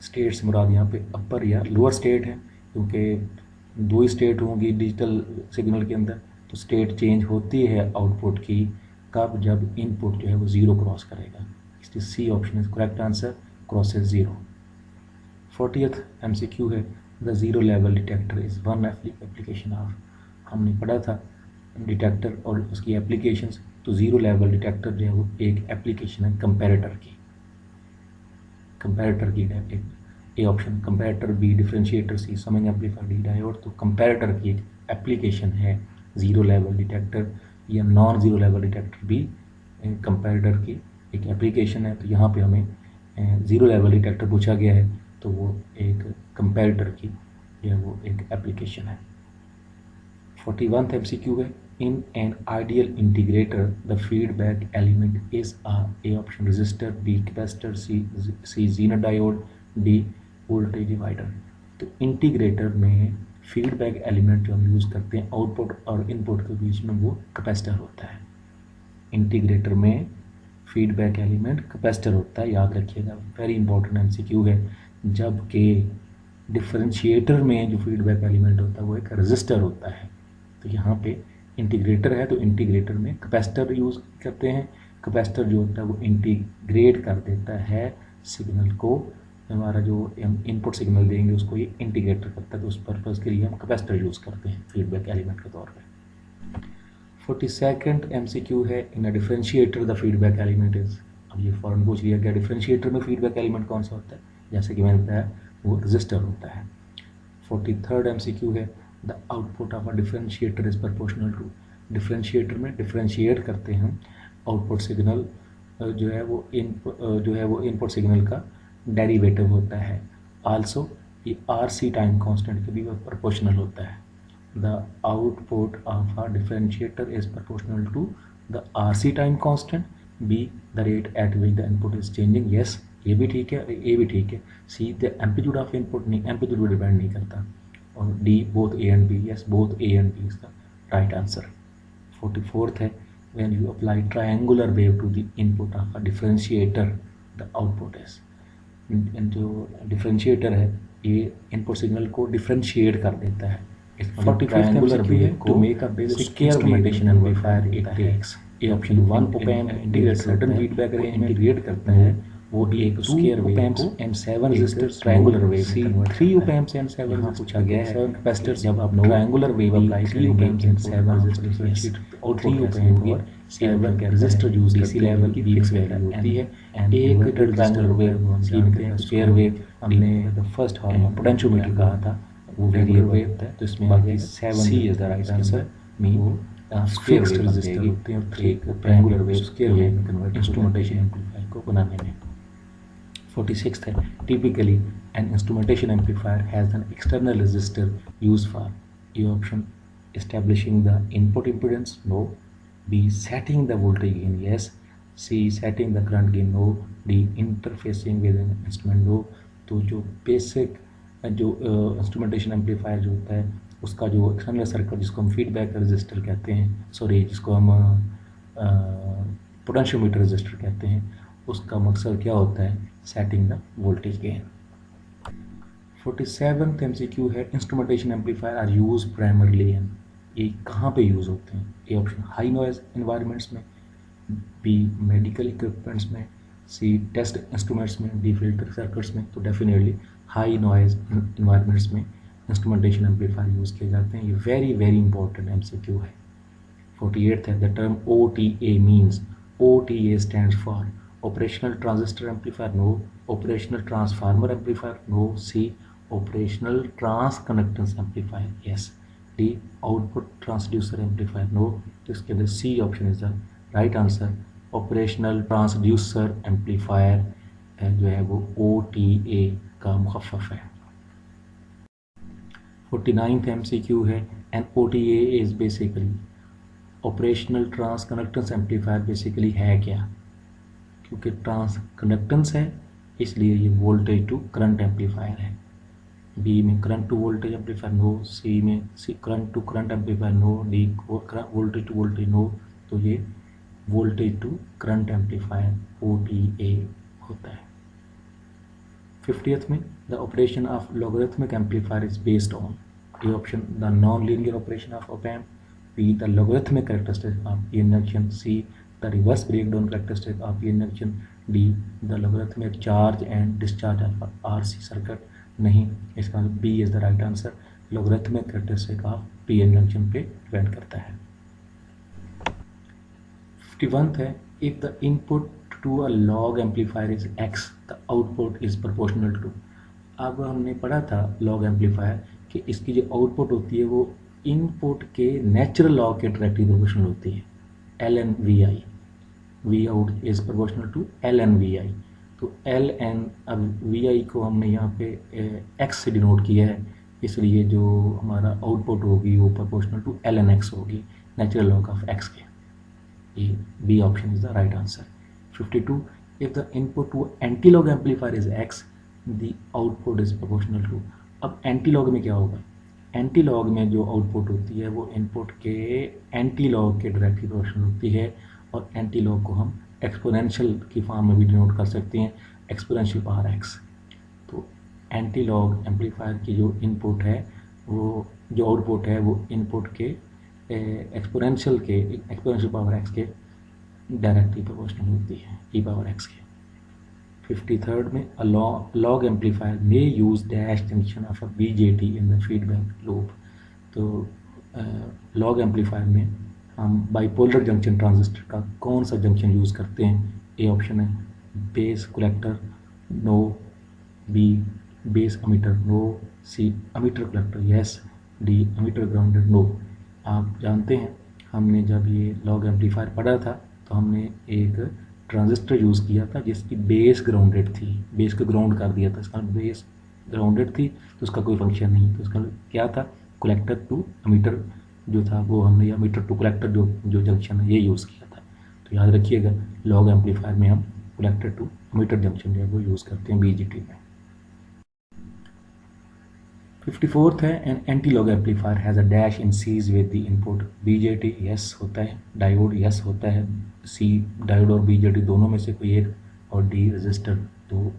स्टेट से मुराद यहाँ पे अपर या लोअर स्टेट है, क्योंकि दो ही स्टेट होंगी डिजिटल सिग्नल के अंदर, तो स्टेट चेंज होती है आउटपुट की कब, जब इनपुट जो है वो ज़ीरो क्रॉस करेगा, इसलिए C option is correct answer, crosses zero. 40th MCQ है, the zero level detector is one application of, हमने पढ़ा था डिटेक्टर और उसकी एप्लीकेशंस, तो ज़ीरो लेवल डिटेक्टर जो है वो एक एप्लीकेशन है कंपैरेटर की, कंपैरेटर की एक A option comparator, B differentiator, C summing amplifier, D diode. तो कंपैरेटर की एक एप्लीकेशन है ज़ीरो लेवल डिटेक्टर, या नॉन ज़ीरो लेवल डिटेक्टर भी कंपैरेटर की एक एप्लीकेशन है। तो यहाँ पे हमें ज़ीरो लेवल डिटेक्टर पूछा गया है, तो वो एक कंपैरेटर की जो है वो एक एप्लीकेशन है। 41th MCQ है, in an ideal integrator the feedback element is A option resistor, B capacitor, C zener diode, D voltage divider. तो इंटीग्रेटर में फीडबैक एलिमेंट जो हम यूज़ करते हैं आउटपुट और इनपुट के बीच में, वो कैपेसिटर होता है। इंटीग्रेटर में फीडबैक एलिमेंट कैपेसिटर होता है, याद रखिएगा, वेरी इंपॉर्टेंट MCQ है। जबकि डिफरेंशिएटर में जो फीडबैक एलिमेंट होता है वो एक रजिस्टर होता है। तो यहाँ पे इंटीग्रेटर है, तो इंटीग्रेटर में कैपेसिटर यूज़ करते हैं। कैपेसिटर जो होता है वो इंटीग्रेट कर देता है सिग्नल को, हमारा जो इनपुट सिग्नल देंगे उसको ये इंटीग्रेटर करता है, तो उस पर्पज़ के लिए हम कैपेसिटर यूज़ करते हैं फीडबैक एलिमेंट के तौर पे। 42nd MCQ है, in a differentiator the feedback element is, अब ये फॉरन पूछ लिया गया डिफरेंशिएटर में फीडबैक एलिमेंट कौन सा होता है, जैसे कि मैंने बताया वो रजिस्टर होता है। 43rd MCQ है, the output of a differentiator is proportional to, differentiator में डिफरेंशिएट करते हैं आउटपुट सिग्नल जो है वो इनपुट सिग्नल का डेरिवेटिव होता है। आल्सो ये RC टाइम कांस्टेंट के भी प्रोपोर्शनल होता है। The output of a differentiator is proportional to the RC time constant, B the rate at which the input is changing, yes ये भी ठीक है, ये भी ठीक है। C the amplitude of input, नहीं एम्पलीट्यूड पर डिपेंड नहीं करता। और D both A and B, yes both A and B is the right answer. 44th है, when you apply triangular wave to the input of a differentiator the output is, जो differentiator है ये input signal को differentiate कर देता है। Triangular wave to make a basic instrumentation amplifier it takes, ये option 1 op amp integrate certain feedback arrangement create करता है, वो एक स्क्वायर वेव को and 7 resistors triangular wave C 3 op amps and 7 resistors पूछा गया है। 7 कैपेसिटर्स जब आप ट्रायंगुलर वेव अप्लाई करेंगे 7 रेजिस्टर्स और 3 ओपैम्प और 7 रेजिस्टर यूज डीसी लेवल की फिक्स वैल्यू होती है। एक ट्रायंगुलर वेव सी में स्क्वायर वेव हमने द फर्स्ट हार्मोन पोटेंशियोमीटर कहा था वो वेरिएबल होता है, तो इसमें बाकी 7 C is the right answer. मीन स्क्वायर वेव रेजिस्टर होते हैं और एक ट्रायंगुलर वेव स्क्वायर वेव में कन्वर्ट इंस्ट्रूमेंटेशन एम्पलीफायर को बनाने में। 46th है, typically an instrumentation amplifier has an external resistor used for, A option establishing the input impedance, no, B setting the voltage gain, yes, C setting the current gain, no, D interfacing with an instrument, no। तो जो basic जो instrumentation amplifier जो होता है उसका जो external circuit जिसको हम फीडबैक रजिस्टर कहते हैं, सॉरी जिसको हम पोटेंशियोमीटर रजिस्टर कहते हैं, उसका मकसद क्या होता है, setting the voltage gain. 47th MCQ है, instrumentation amplifiers are use primarily in, ये कहाँ पे यूज़ होते हैं, A option high noise environments में, बी मेडिकल इक्विपमेंट्स में, सी टेस्ट इंस्ट्रूमेंट्स में, डी फिल्टर सर्किट्स में। तो डेफिनेटली हाई नॉइज इन्वायरमेंट्स में इंस्ट्रूमेंटेशन एम्पलीफायर यूज़ किए जाते हैं, ये वेरी वेरी इंपॉर्टेंट MCQ है। 48th है, the term OTA means, OTA stands for operational transistor amplifier, no, operational transformer amplifier, no, C operational transconductance amplifier, yes, D output transducer amplifier, no। तो इसके अंदर C option is the right answer, operational transducer amplifier जो है वो OTA का मुखफ़फ़ है। 49th MCQ है, an OTA is basically operational transconductance amplifier, basically है क्या, क्योंकि ट्रांस कंडक्टेंस है इसलिए ये वोल्टेज टू करंट एम्पलीफायर है। बी में current to voltage amplifier, no, C में current to current amplifier, no, D voltage to voltage, no. तो ये voltage to current amplifier OTA होता है। 50th में, the operation of logarithmic amplifier is based on, A option, the non-linear operation of op-amp. B, the logarithmic characteristic of PN junction. C, the reverse breakdown characteristic of PN junction. D, the logarithmic charge and discharge of RC circuit. नहीं, इसका B is the right answer. logarithmic characteristic of PN junction पे depend करता है. 51th है, if the input to a log amplifier is x, the output is proportional to. अब हमने पढ़ा था log amplifier कि इसकी जो आउटपुट होती है वो इनपुट के नेचुरल लॉग के डायरेक्टली प्रोपोर्शनल होती है, ln vi. V out is proportional to ln vi. तो ln, अब vi को हमने यहाँ पे x से डिनोट किया है, इसलिए जो हमारा आउटपुट होगी वो प्रोपोर्शनल टू ln x होगी, नेचुरल लॉग ऑफ x के. ये B option is the right answer. 52, if the input to anti log amplifier is x, the output is proportional to. अब एंटी लॉग में क्या होगा, anti log में जो output होती है वो इनपुट के एंटी लॉग के डायरेक्टली प्रोपोर्शनल होती है, और एंटी लॉग को हम एक्सपोनेंशियल की फॉर्म में भी डिनोट कर सकते हैं, एक्सपोनेंशियल पावर x. तो एंटी लॉग एम्पलीफायर की जो इनपुट है वो, जो आउटपुट है वो इनपुट के एक्सपोनेंशियल पावर x के डायरेक्टली प्रोपोर्शनल होती है, e पावर x के. 53rd में, a log amplifier may use dash junction of a BJT in the feedback loop. तो log amplifier में हम बाइपोलर जंक्शन ट्रांजिस्टर का कौन सा जंक्शन यूज़ करते हैं? ए ऑप्शन है base collector, no. B base emitter, no. C emitter collector, yes. D emitter grounded, no. आप जानते हैं हमने जब ये लॉग एम्पलीफायर पढ़ा था तो हमने एक ट्रांजिस्टर यूज़ किया था जिसकी बेस ग्राउंडेड थी, बेस को ग्राउंड कर दिया था, इसका बेस ग्राउंडेड थी तो उसका कोई फंक्शन नहीं. तो इसका क्या था, कलेक्टर टू अमीटर जो था वो हमने, अमीटर टू कलेक्टर जो जंक्शन है ये यूज़ किया था. तो याद रखिएगा लॉग एम्पलीफायर में हम कलेक्टर टू अमीटर जंक्शन जो है वो यूज़ करते हैं BJT में. 54th है, an anti log amplifier has a dash in seas with the input BJT, yes होता है. डायोड, यस होता है. सी डायोड और BJT दोनों में से कोई एक, और डी रजिस्टर. तो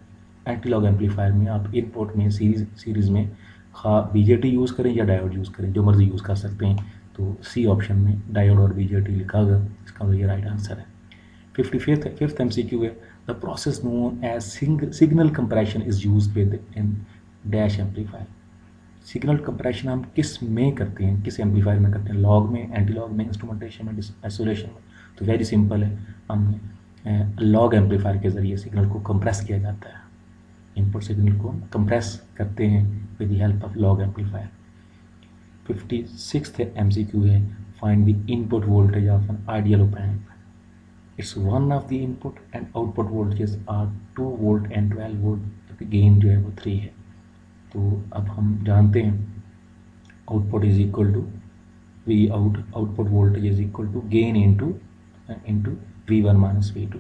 एंटी लॉग एम्पलीफायर में आप इनपुट में सीरीज में खा BJT यूज़ करें या डायोड यूज़ करें, जो मर्जी यूज़ कर सकते हैं. तो सी ऑप्शन में डायोड और BJT लिखा होगा, इसका ये राइट आंसर है. 55th MCQ है, the process known as signal compression is used within dash amplifier. Signal compression हम किस में करते हैं, किस एम्पलीफायर में करते हैं? लॉग में, एंटी लॉग में, इंस्ट्रूमेंटेशन में, आइसोलेशन में? तो वेरी सिंपल है, हम लॉग एम्पलीफायर के ज़रिए सिग्नल को कंप्रेस किया जाता है, इनपुट सिग्नल को कंप्रेस करते हैं with the help of log amplifier. 56th MCQ है, find the input voltage of an ideal op amp. It's one of the input and output voltage are 2 volt and 12 volt, जबकि gain जो है वो 3 है. तो अब हम जानते हैं output is equal to V out, output voltage is equal to gain into V1 minus V2.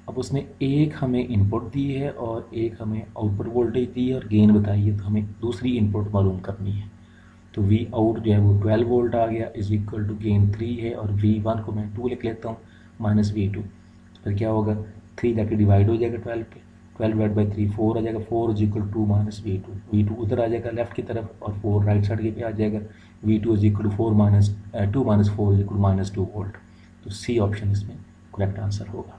अब उसने एक हमें इनपुट दी है और एक हमें आउटपुट वोल्टेज दी है और गेन बताई है, तो हमें दूसरी इनपुट मालूम करनी है. तो V आउट जो है वो 12 वोल्ट आ गया, इज इक्वल टू गेन 3 है, और V1 को मैं 2 लिख लेता हूँ माइनस V2. तो फिर क्या होगा, 3 जाके डिवाइड हो जाएगा 12 पे, 12 डिवाइड बाई 3 4 आ जाएगा, 4 is equal to minus V2 उधर आ जाएगा लेफ्ट की तरफ और 4 राइट साइड के पे आ जाएगा. V2 is equal to 2 minus 4 is equal to minus 2 volt. तो सी ऑप्शन इसमें करेक्ट आंसर होगा.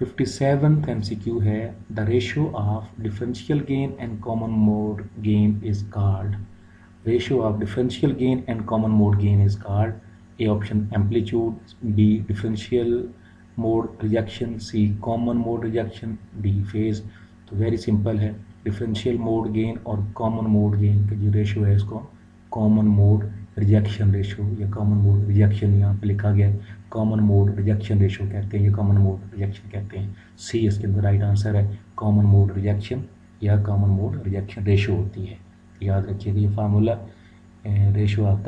57th MCQ है, the ratio of differential gain and common mode gain is called. Ratio of differential gain and common mode gain is called. A option amplitude, B differential mode rejection, C common mode rejection, D phase. तो very simple है, differential mode gain और common mode gain का जो ratio है इसको common mode rejection ratio या common mode rejection यहाँ पे लिखा गया है, कॉमन मोड रिजेक्शन रेशियो कहते हैं या कॉमन मोड रिजेक्शन कहते हैं. सी इसके अंदर राइट आंसर है, कॉमन मोड रिजेक्शन या कॉमन मोड रिजेक्शन रेशियो होती है. याद रखिएगा ये formula, ratio of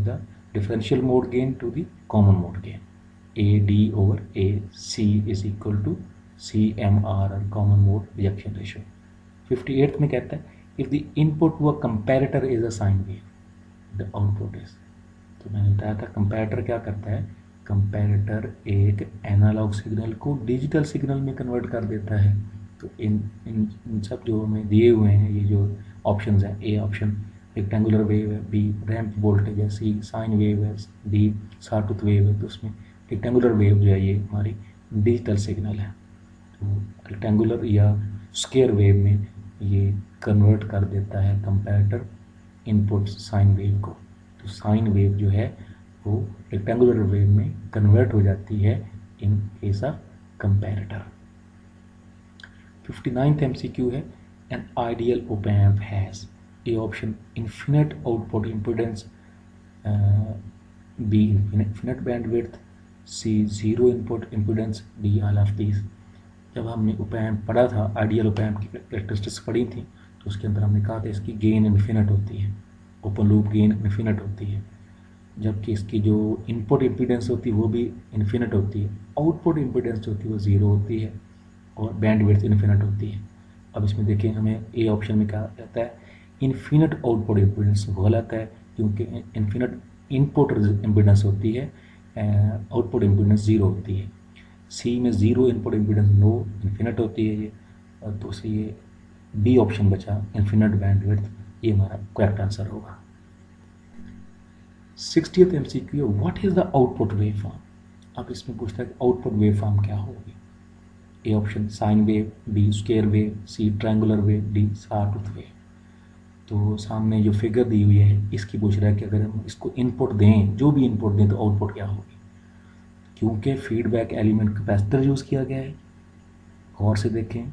the differential mode gain to the common mode gain. AD over AC is equal to CMR और common mode rejection ratio. 58th में कहता है, if the input to a comparator is a sine wave, the output is. तो मैंने बताया था comparator क्या करता है, कंपैरेटर एक एनालॉग सिग्नल को डिजिटल सिग्नल में कन्वर्ट कर देता है. तो इन सब जो हमें दिए हुए हैं ये जो ऑप्शंस हैं, ए ऑप्शन रेक्टेंगुलर वेव है, बी रैंप वोल्टेज है, सी साइन वेव है, डी साटूथ वेव है। तो उसमें रेक्टेंगुलर वेव जो है ये हमारी डिजिटल सिग्नल है। तो रेक्टेंगुलर या स्क्वायर वेव में ये कन्वर्ट कर देता है कंपैरेटर इनपुट साइन वेव को। तो साइन वेव जो है वो रेक्टेंगुलर वेव में कन्वर्ट हो जाती है in case of comparator. 59th MCQ है an ideal op amp has A option infinite output impedance, B infinite bandwidth, C zero input impedance, D all of these. जब हमने op amp पढ़ा था, ideal op amp की characteristics पढ़ी थी, तो उसके अंदर हमने कहा था इसकी गेन इन्फिनिट होती है, ओपन लूप गेन इन्फिनिट होती है, जबकि इसकी जो इनपुट इम्पीडेंस होती है वो भी इन्फिनिट होती है, आउटपुट इम्पीडेंस जो होती है वो ज़ीरो होती है और बैंडविड्थ इन्फिनिट होती है। अब इसमें देखें हमें ए ऑप्शन में कहा जाता है इन्फिनिट आउटपुट इम्पीडेंस, गलत है क्योंकि इन्फिनिट इनपुट इम्पीडेंस होती है, आउटपुट इम्पीडेंस ज़ीरो होती है। सी में zero input impedance no infinite होती है ये, तो से ये बी ऑप्शन बचा इन्फिनिट बैंडविड्थ, ये हमारा करेक्ट आंसर होगा। 60th MCQ है what is the output wave form. अब इसमें पूछता है कि आउटपुट वेव फॉर्म क्या होगी। A option sine wave, B square wave, C triangular wave, D sawtooth wave. तो सामने जो फिगर दी हुई है इसकी पूछ रहा है कि अगर हम इसको इनपुट दें, जो भी इनपुट दें तो आउटपुट क्या होगी। क्योंकि फीडबैक एलिमेंट कैपेसिटर यूज़ किया गया है, गौर से देखें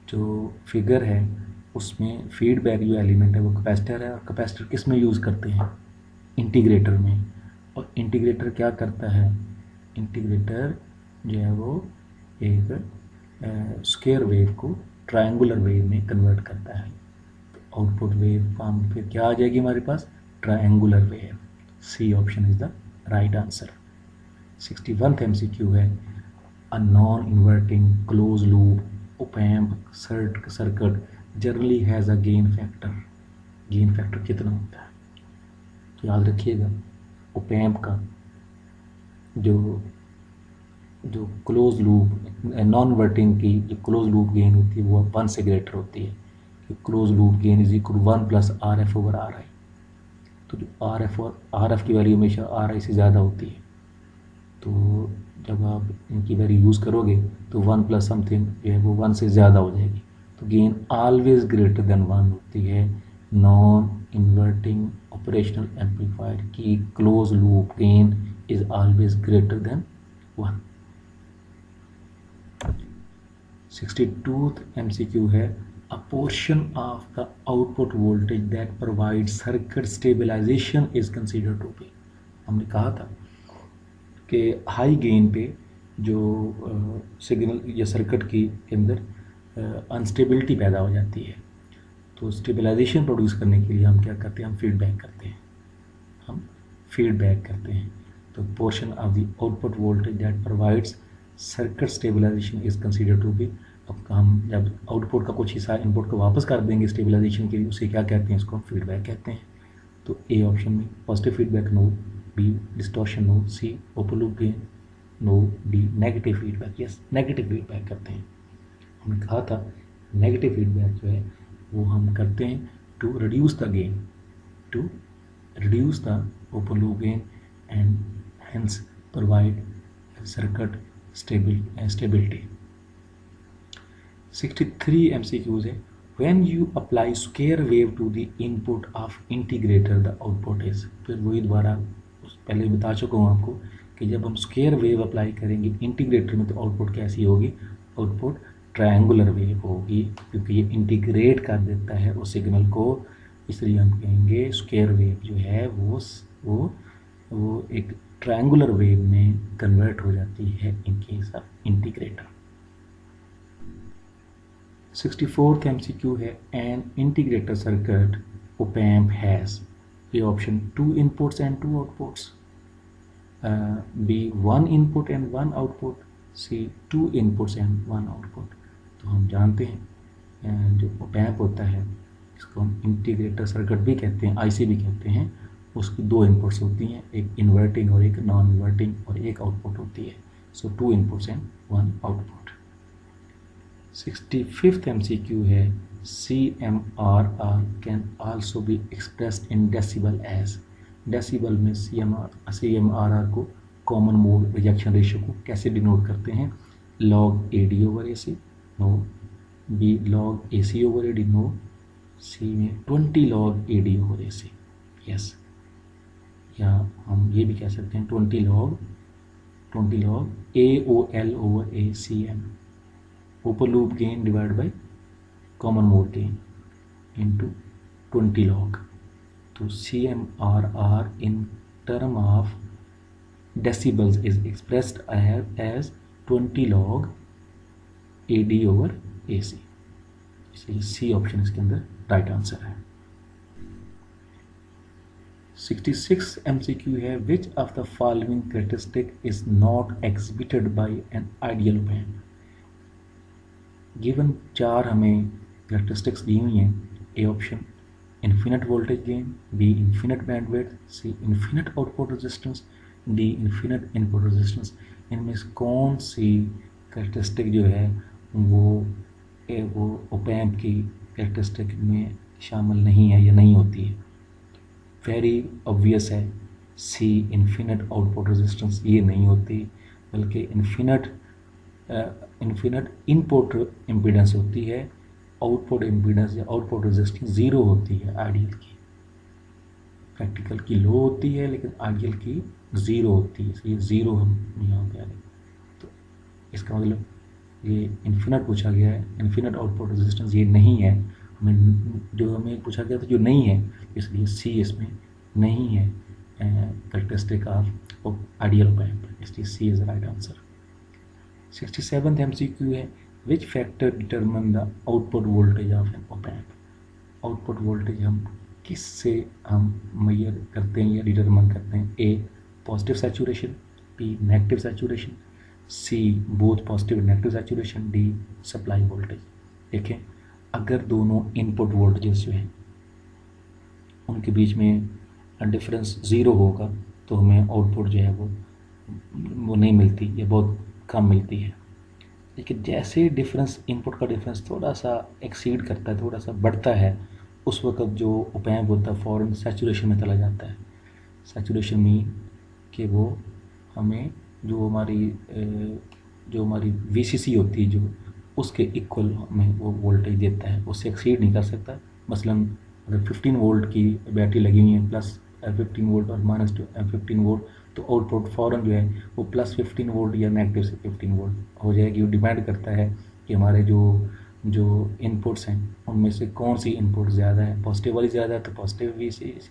जो फिगर है उसमें फीडबैक जो एलिमेंट है वो कैपेसिटर है, और कैपेसिटर किस में यूज़ करते हैं, इंटीग्रेटर में। और इंटीग्रेटर क्या करता है, इंटीग्रेटर जो है वो एक स्क्वायर वेव को ट्रायंगुलर वेव में कन्वर्ट करता है। तो आउटपुट वेव फॉर्म फिर क्या आ जाएगी हमारे पास, triangular wave. C option is the right answer. 61th MCQ है a non inverting close loop op amp circuit generally has a gain factor. Gain factor कितना होता है, तो याद रखिएगा op amp का जो क्लोज लूप नॉन इन्वर्टिंग की जो क्लोज लूप गेन होती है वो 1 से ग्रेटर होती है, कि close loop gain is equal 1 + RF/RI। तो जो RF की वैल्यू हमेशा RI से ज़्यादा होती है, तो जब आप इनकी वैल्यू यूज़ करोगे तो 1 + समथिंग जो है वो 1 से ज़्यादा हो जाएगी। तो गेन ऑलवेज ग्रेटर देन 1 होती है नॉन इन्वर्टिंग ऑपरेशनल एम्पलीफायर की close loop gain is always greater than 1। 62th MCQ है a portion of the output voltage that provide circuit stabilization is considered to be. हमने कहा था कि high gain पे जो सिग्नल या सर्किट के अंदर अनस्टेबिलिटी पैदा हो जाती है, तो स्टेबलाइजेशन प्रोड्यूस करने के लिए हम क्या करते हैं, हम फीडबैक करते हैं। तो portion of the output voltage that provides circuit stabilization is considered to be. अब हम जब आउटपुट का कुछ हिस्सा इनपुट को वापस कर देंगे स्टेबलाइजेशन के लिए, उसे क्या कहते हैं, इसको हम फीडबैक कहते हैं। तो ए ऑप्शन में positive feedback no, B distortion no, C open loop gain no, D negative feedback yes negative feedback करते हैं। हमने कहा था नेगेटिव फीडबैक जो है वो हम करते हैं to reduce the gain, to reduce the open loop gain and hence provide circuit stability. 63 MCQs है when you apply square wave to the input of integrator the output is। फिर वही दोबारा पहले बता चुका हूँ आपको कि जब हम स्क्वायर वेव अप्लाई करेंगे इंटीग्रेटर में तो आउटपुट कैसी होगी, आउटपुट ट्रायंगुलर वेव होगी, क्योंकि ये इंटीग्रेट कर देता है उस सिग्नल को, इसलिए हम कहेंगे स्क्वायर वेव जो है वो एक ट्रायंगुलर वेव में कन्वर्ट हो जाती है in case of integrator. 64th MCQ है an integrator circuit op amp has A option 2 inputs and 2 outputs, B 1 input and 1 output, C 2 inputs and 1 output. तो हम जानते हैं जो op amp होता है इसको हम इंटीग्रेटर सर्किट भी कहते हैं, IC भी कहते हैं, उसकी 2 इनपुट्स होती हैं, एक इन्वर्टिंग और एक नॉन इन्वर्टिंग, और एक आउटपुट होती है। So 2 inputs and 1 output. 65th MCQ है CMRR can also be expressed in decibel as. Decibel में CMRR को कॉमन मोड रिजेक्शन रेशियो को कैसे डिनोट करते हैं? log AD over AC, no. B log AC over AD, no. C में 20 log AD over AC, yes. या हम ये भी कह सकते हैं 20 log AOL over ACM, open loop gain divide by common mode gain into 20 log। तो CMRR in term of decibels is expressed as 20 log AD over AC, इसलिए C option इसके अंदर राइट आंसर है। 66 MCQ है which of the following characteristic is not exhibited by an ideal op-amp। Given 4 हमें characteristics दी हुई हैं। A option infinite voltage gain, B infinite bandwidth, C infinite output resistance, D infinite input resistance। इनमें से कौन सी characteristic जो है वो op-amp की कैरेक्टरिस्टिक में शामिल नहीं है या नहीं होती है? वेरी ऑब्वियस है, सी इन्फिनिट आउटपुट रेजिस्टेंस ये नहीं होती, बल्कि इन्फिनिट इनपुट इम्पीडेंस होती है। आउटपुट इम्पीडेंस या आउटपुट रेजिस्टेंस ज़ीरो होती है आइडियल की। प्रैक्टिकल की लो होती है लेकिन आइडियल की ज़ीरो होती है, इसलिए ज़ीरो हम यहाँ पे आ गए। तो इसका मतलब ये इन्फिनिट पूछा गया है, इन्फिनिट आउटपुट रेजिस्टेंस ये नहीं है। हमें पूछा गया था जो नहीं है, इसलिए सी इसमें नहीं है कैरेक्टरिस्टिक ऑफ आइडियल ओपैम्प, इसलिए C is the right answer. 67th MCQ है which factor determine the output voltage of an op amp. Output voltage हम किससे हम मेजर करते हैं या डिटरमिन करते हैं? A positive saturation, B negative saturation, C both positive negative saturation, D supply voltage. देखें, अगर दोनों इनपुट वोल्टेजेस जो हैं उनके बीच में डिफरेंस ज़ीरो होगा तो हमें आउटपुट जो है वो नहीं मिलती या बहुत कम मिलती है। लेकिन जैसे डिफरेंस इनपुट का डिफरेंस थोड़ा सा एक्सीड करता है, थोड़ा सा बढ़ता है, उस वक्त जो ओपैम्प होता है फ़ौरन सैचुरेशन में चला जाता है। सैचुरेशन मीन कि वो हमें जो हमारी VCC होती है जो उसके इक्वल हमें वो वोल्टेज देता है, उससे एक्सीड नहीं कर सकता। मसलन अगर 15 वोल्ट की बैटरी लगी हुई है, प्लस 15 वोल्ट और माइनस 15 वोल्ट, तो आउटपुट फ़ौरन जो है वो प्लस 15 वोल्ट या नेगेटिव से 15 वोल्ट हो जाएगी। वो डिपेंड करता है कि हमारे जो इनपुट्स हैं उनमें से कौन सी इनपुट ज़्यादा है। पॉजिटिव वाली ज़्यादा है तो पॉजिटिव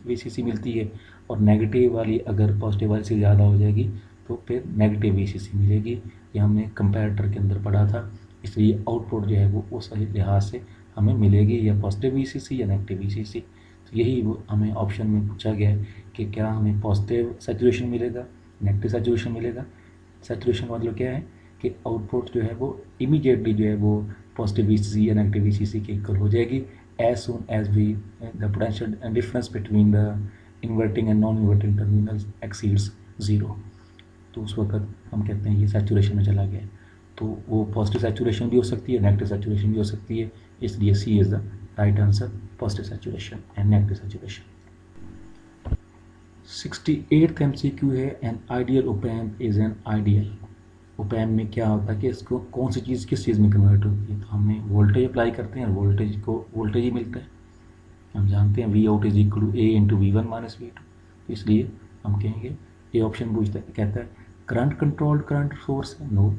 VCC मिलती है, और नेगेटिव वाली अगर पॉजिटिव वाली से ज़्यादा हो जाएगी तो फिर नेगेटिव VCC मिलेगी। ये हमने कंपैरेटर के अंदर पढ़ा था, इसलिए आउटपुट जो है वो उस लिहाज से हमें मिलेगी, या पॉजिटिव VCC या नेगेटिव VCC। तो यही वो हमें ऑप्शन में पूछा गया है कि क्या हमें पॉजिटिव सैचुरेशन मिलेगा, नेगेटिव सैचुरेशन मिलेगा। सैचुरेशन का मतलब क्या है कि आउटपुट जो है वो इमीडिएटली जो है वो पॉजिटिव VCC या नेगेटिव VCC के इक्वल हो जाएगी as soon as we the potential difference between the inverting and non inverting terminals exceeds zero. तो उस वक्त हम कहते हैं ये सैचुरेशन में चला गया। तो वो पॉजिटिव सैचुरेशन भी हो सकती है, नेगेटिव सैचुरेशन भी हो सकती है, इसलिए C is the right answer, positive saturation and negative saturation. 68th MCQ है an ideal op amp is an ideal. Op amp में क्या होता है कि इसको कौन सी चीज़ किस चीज़ में कन्वर्ट होती है? तो हमने वोल्टेज अप्लाई करते हैं और वोल्टेज को वोल्टेज ही मिलता है। हम जानते हैं V out is equal to A into V1 minus V2, तो इसलिए हम कहेंगे ये ऑप्शन पूछता है, कहता है करंट कंट्रोल्ड करंट सोर्स है, no.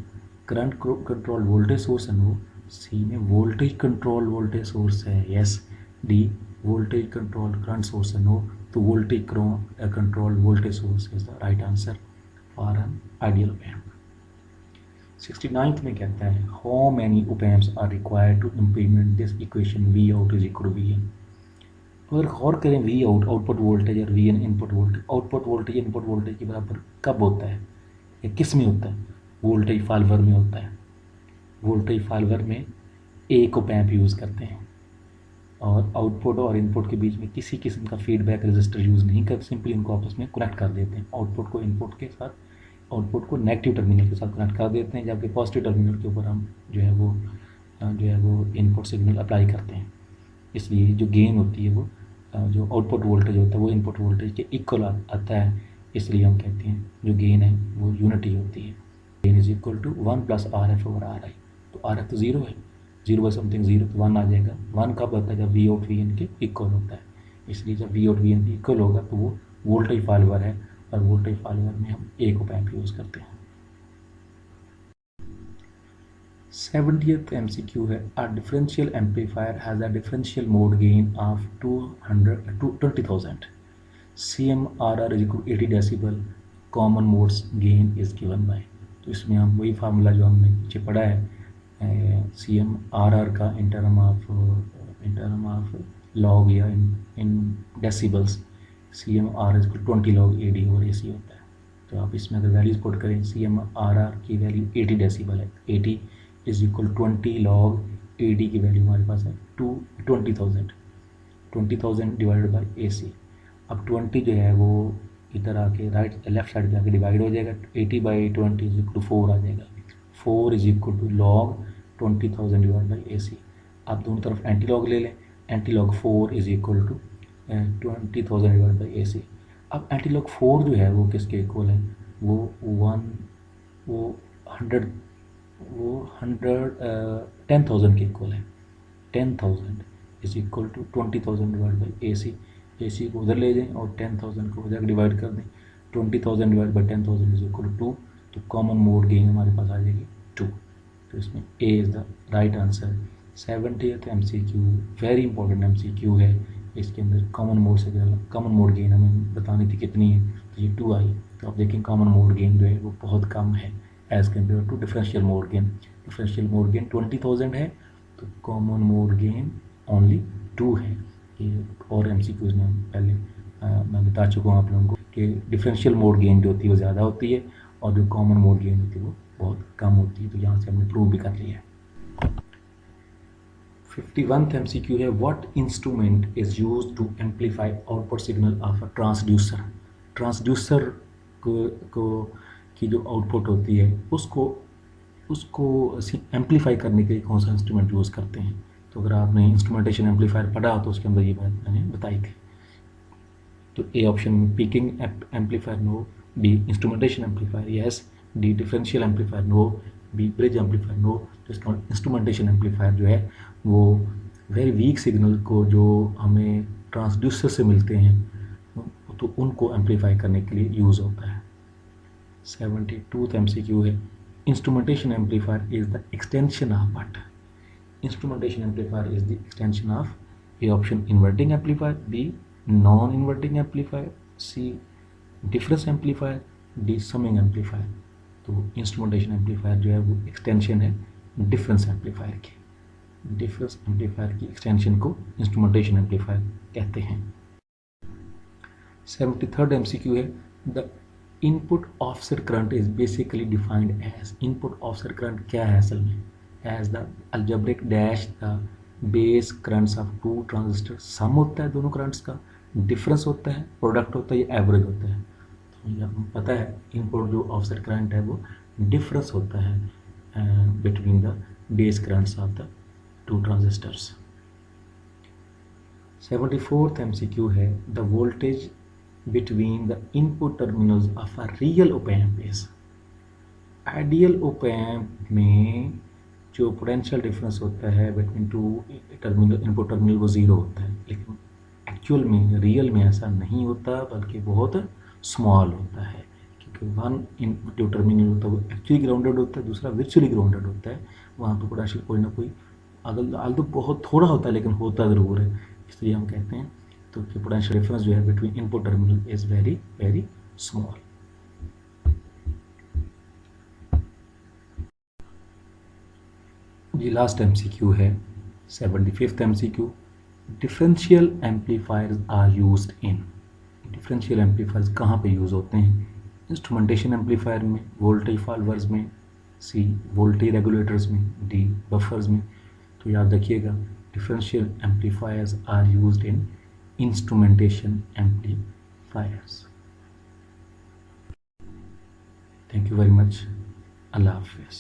Current control voltage source है, नो। सी में वोल्टेज कंट्रोल वोल्टेज सोर्स है, yes. D voltage control current source है, नो। तो voltage control voltage source is the right answer for an ideal op amp. 69th में कहता है how many op amps are required to implement this equation V out is equal to Vin। अगर गौर करें V out output voltage और Vin input voltage, output voltage input voltage के बराबर कब होता है या किस में होता है? वोल्टेज फॉलोअर में होता है। वोल्टेज फॉलोअर में एक ओपैम्प यूज़ करते हैं और आउटपुट और इनपुट के बीच में किसी किस्म का फीडबैक रजिस्टर यूज़ नहीं करते, सिंपली इनको आपस में कनेक्ट कर देते हैं। आउटपुट को इनपुट के साथ, आउटपुट को नेगेटिव टर्मिनल के साथ कनेक्ट कर देते हैं, जबकि पॉजिटिव टर्मिनल के ऊपर हम जो है वो जो है वो इनपुट सिग्नल अप्लाई करते हैं, इसलिए जो गेन होती है वो जो आउटपुट वोल्टेज होता है वो इनपुट वोल्टेज के इक्वल आता है, इसलिए हम कहते हैं जो गेन है वो यूनिटी होती है। Gain is equal to 1 plus R F over R I. तो आर एफ तो ज़ीरो है, जीरो बाई समथिंग ज़ीरो, तो 1 आ जाएगा। 1 कब होता है? जब वी आउट वी इन के इक्वल होता है, इसलिए जब वी आउट वी इन के इक्वल होगा तो वो वोल्टेज फॉलोअर है, और वोल्टेज फॉलोअर में हम एक ऑप एम्प यूज़ करते हैं। 70th MCQ है, अ differential amplifier has a differential mode gain of 20,000, CMRR is equal 80 decibel, common modes gain is given by. तो इसमें हम वही फार्मूला जो हमने पीछे पढ़ा है, CMRR का इन टर्म ऑफ लॉग या in decibels, CMR is equal 20 log AD over AC होता है। तो आप इसमें अगर वैल्यूज पुट करें, CMRR की वैल्यू 80 डेसिबल है, 80 इज इक्वल 20 log AD की वैल्यू हमारे पास है 20,000 डिवाइडेड बाई AC। अब 20 जो है वो इधर आके राइट लेफ्ट साइड पे आके डिवाइड हो जाएगा, 80/20 इज इक्वल टू 4 आ जाएगा, 4 is equal to log 20,000 divide by AC। आप दोनों तरफ एंटी लॉग ले लें, anti log 4 is equal to 20,000 divide by AC। अब एंटी लॉग 4 जो है वो किसके इक्वल है? वो 10,000 के इक्वल है। 10,000 is equal to 20,000 divide by AC। AC को उधर ले जाएं और 10,000 को उधर डिवाइड कर दें, 20,000 divide by 10,000 is equal to 2। तो कॉमन मोड गेन हमारे पास आ जाएगी 2। तो इसमें A is the right answer. 70th MCQ very important MCQ है, इसके अंदर कॉमन मोड से कॉमन मोड गेन हमें बतानी थी कितनी है, तो ये 2 आई। तो आप देखें कॉमन मोड गेन जो है वो बहुत कम है as compare to differential mode gain. Differential mode gain 20,000 है, तो कॉमन मोड गेन ओनली 2 है। ये और MCQs में पहले मैं बता चुका हूँ आप लोगों को कि डिफरेंशियल मोड गेन जो होती है वो ज़्यादा होती है, और जो कॉमन मोड गेन होती है वो बहुत कम होती है। तो यहाँ से हमने प्रूव भी कर लिया है। 51th MCQ है, what instrument is used to amplify output signal of a transducer. Transducer को की जो आउटपुट होती है उसको एम्पलीफाई करने के लिए कौन सा इंस्ट्रूमेंट यूज़ करते हैं? तो अगर आपने इंस्ट्रूमेंटेशन एम्पलीफायर पढ़ा हो तो उसके अंदर ये बात मैंने बताई थी। तो ए ऑप्शन में picking amplifier no, B instrumentation amplifier yes, D differential amplifier no, B bridge amplifier no. तो इसका इंस्ट्रूमेंटेशन एम्पलीफायर जो है वो वेरी वीक सिग्नल को जो हमें ट्रांसड्यूसर से मिलते हैं तो उनको एम्पलीफाई करने के लिए यूज़ होता है। 72th MCQ है, instrumentation amplifier is the extension of what? Instrumentation amplifier is the extension of, A option inverting amplifier, B non inverting amplifier, C difference amplifier, D summing amplifier. तो instrumentation amplifier जो है वो extension है difference amplifier की। Difference amplifier की extension को instrumentation amplifier कहते हैं। 73rd MCQ है, the input offset current is basically defined as. Input offset current क्या है असल में? As the algebraic dash the base currents of two transistor. Sum होता है दोनों करंट्स का, डिफरेंस होता है, प्रोडक्ट होता है, या एवरेज होता है। तो ये आपको पता है इनपुट जो ऑफसेट करंट है वो डिफरेंस होता है between the base currents of the two transistors. 74th MCQ है, the voltage between the input terminals of a real op amp is। Ideal op amp में जो पोटेंशियल डिफरेंस होता है between two terminal input terminal वो zero होता है, लेकिन actual में रियल में ऐसा नहीं होता बल्कि बहुत स्मॉल होता है, क्योंकि वन इन जो टर्मिनल होता है वो एक्चुअली ग्राउंडेड होता है, दूसरा वर्चुअली ग्राउंडेड होता है। वहाँ पर पोटेंशियल कोई ना कोई अगर तो बहुत थोड़ा होता है लेकिन होता ज़रूर है, इसलिए हम कहते हैं तो कि पोटेंशियल डिफरेंस जो है between input terminal is very very small. जी लास्ट MCQ है 75th MCQ, differential amplifiers are used in. Differential amplifiers कहाँ पे यूज़ होते हैं? इंस्ट्रूमेंटेशन एम्पलीफायर में, वोल्टेज फॉलोअर्स में, सी वोल्टेज रेगुलेटर्स में, डी बफर्स में। तो याद रखिएगा differential amplifiers are used in instrumentation amplifiers. Thank you very much. Allah Hafiz.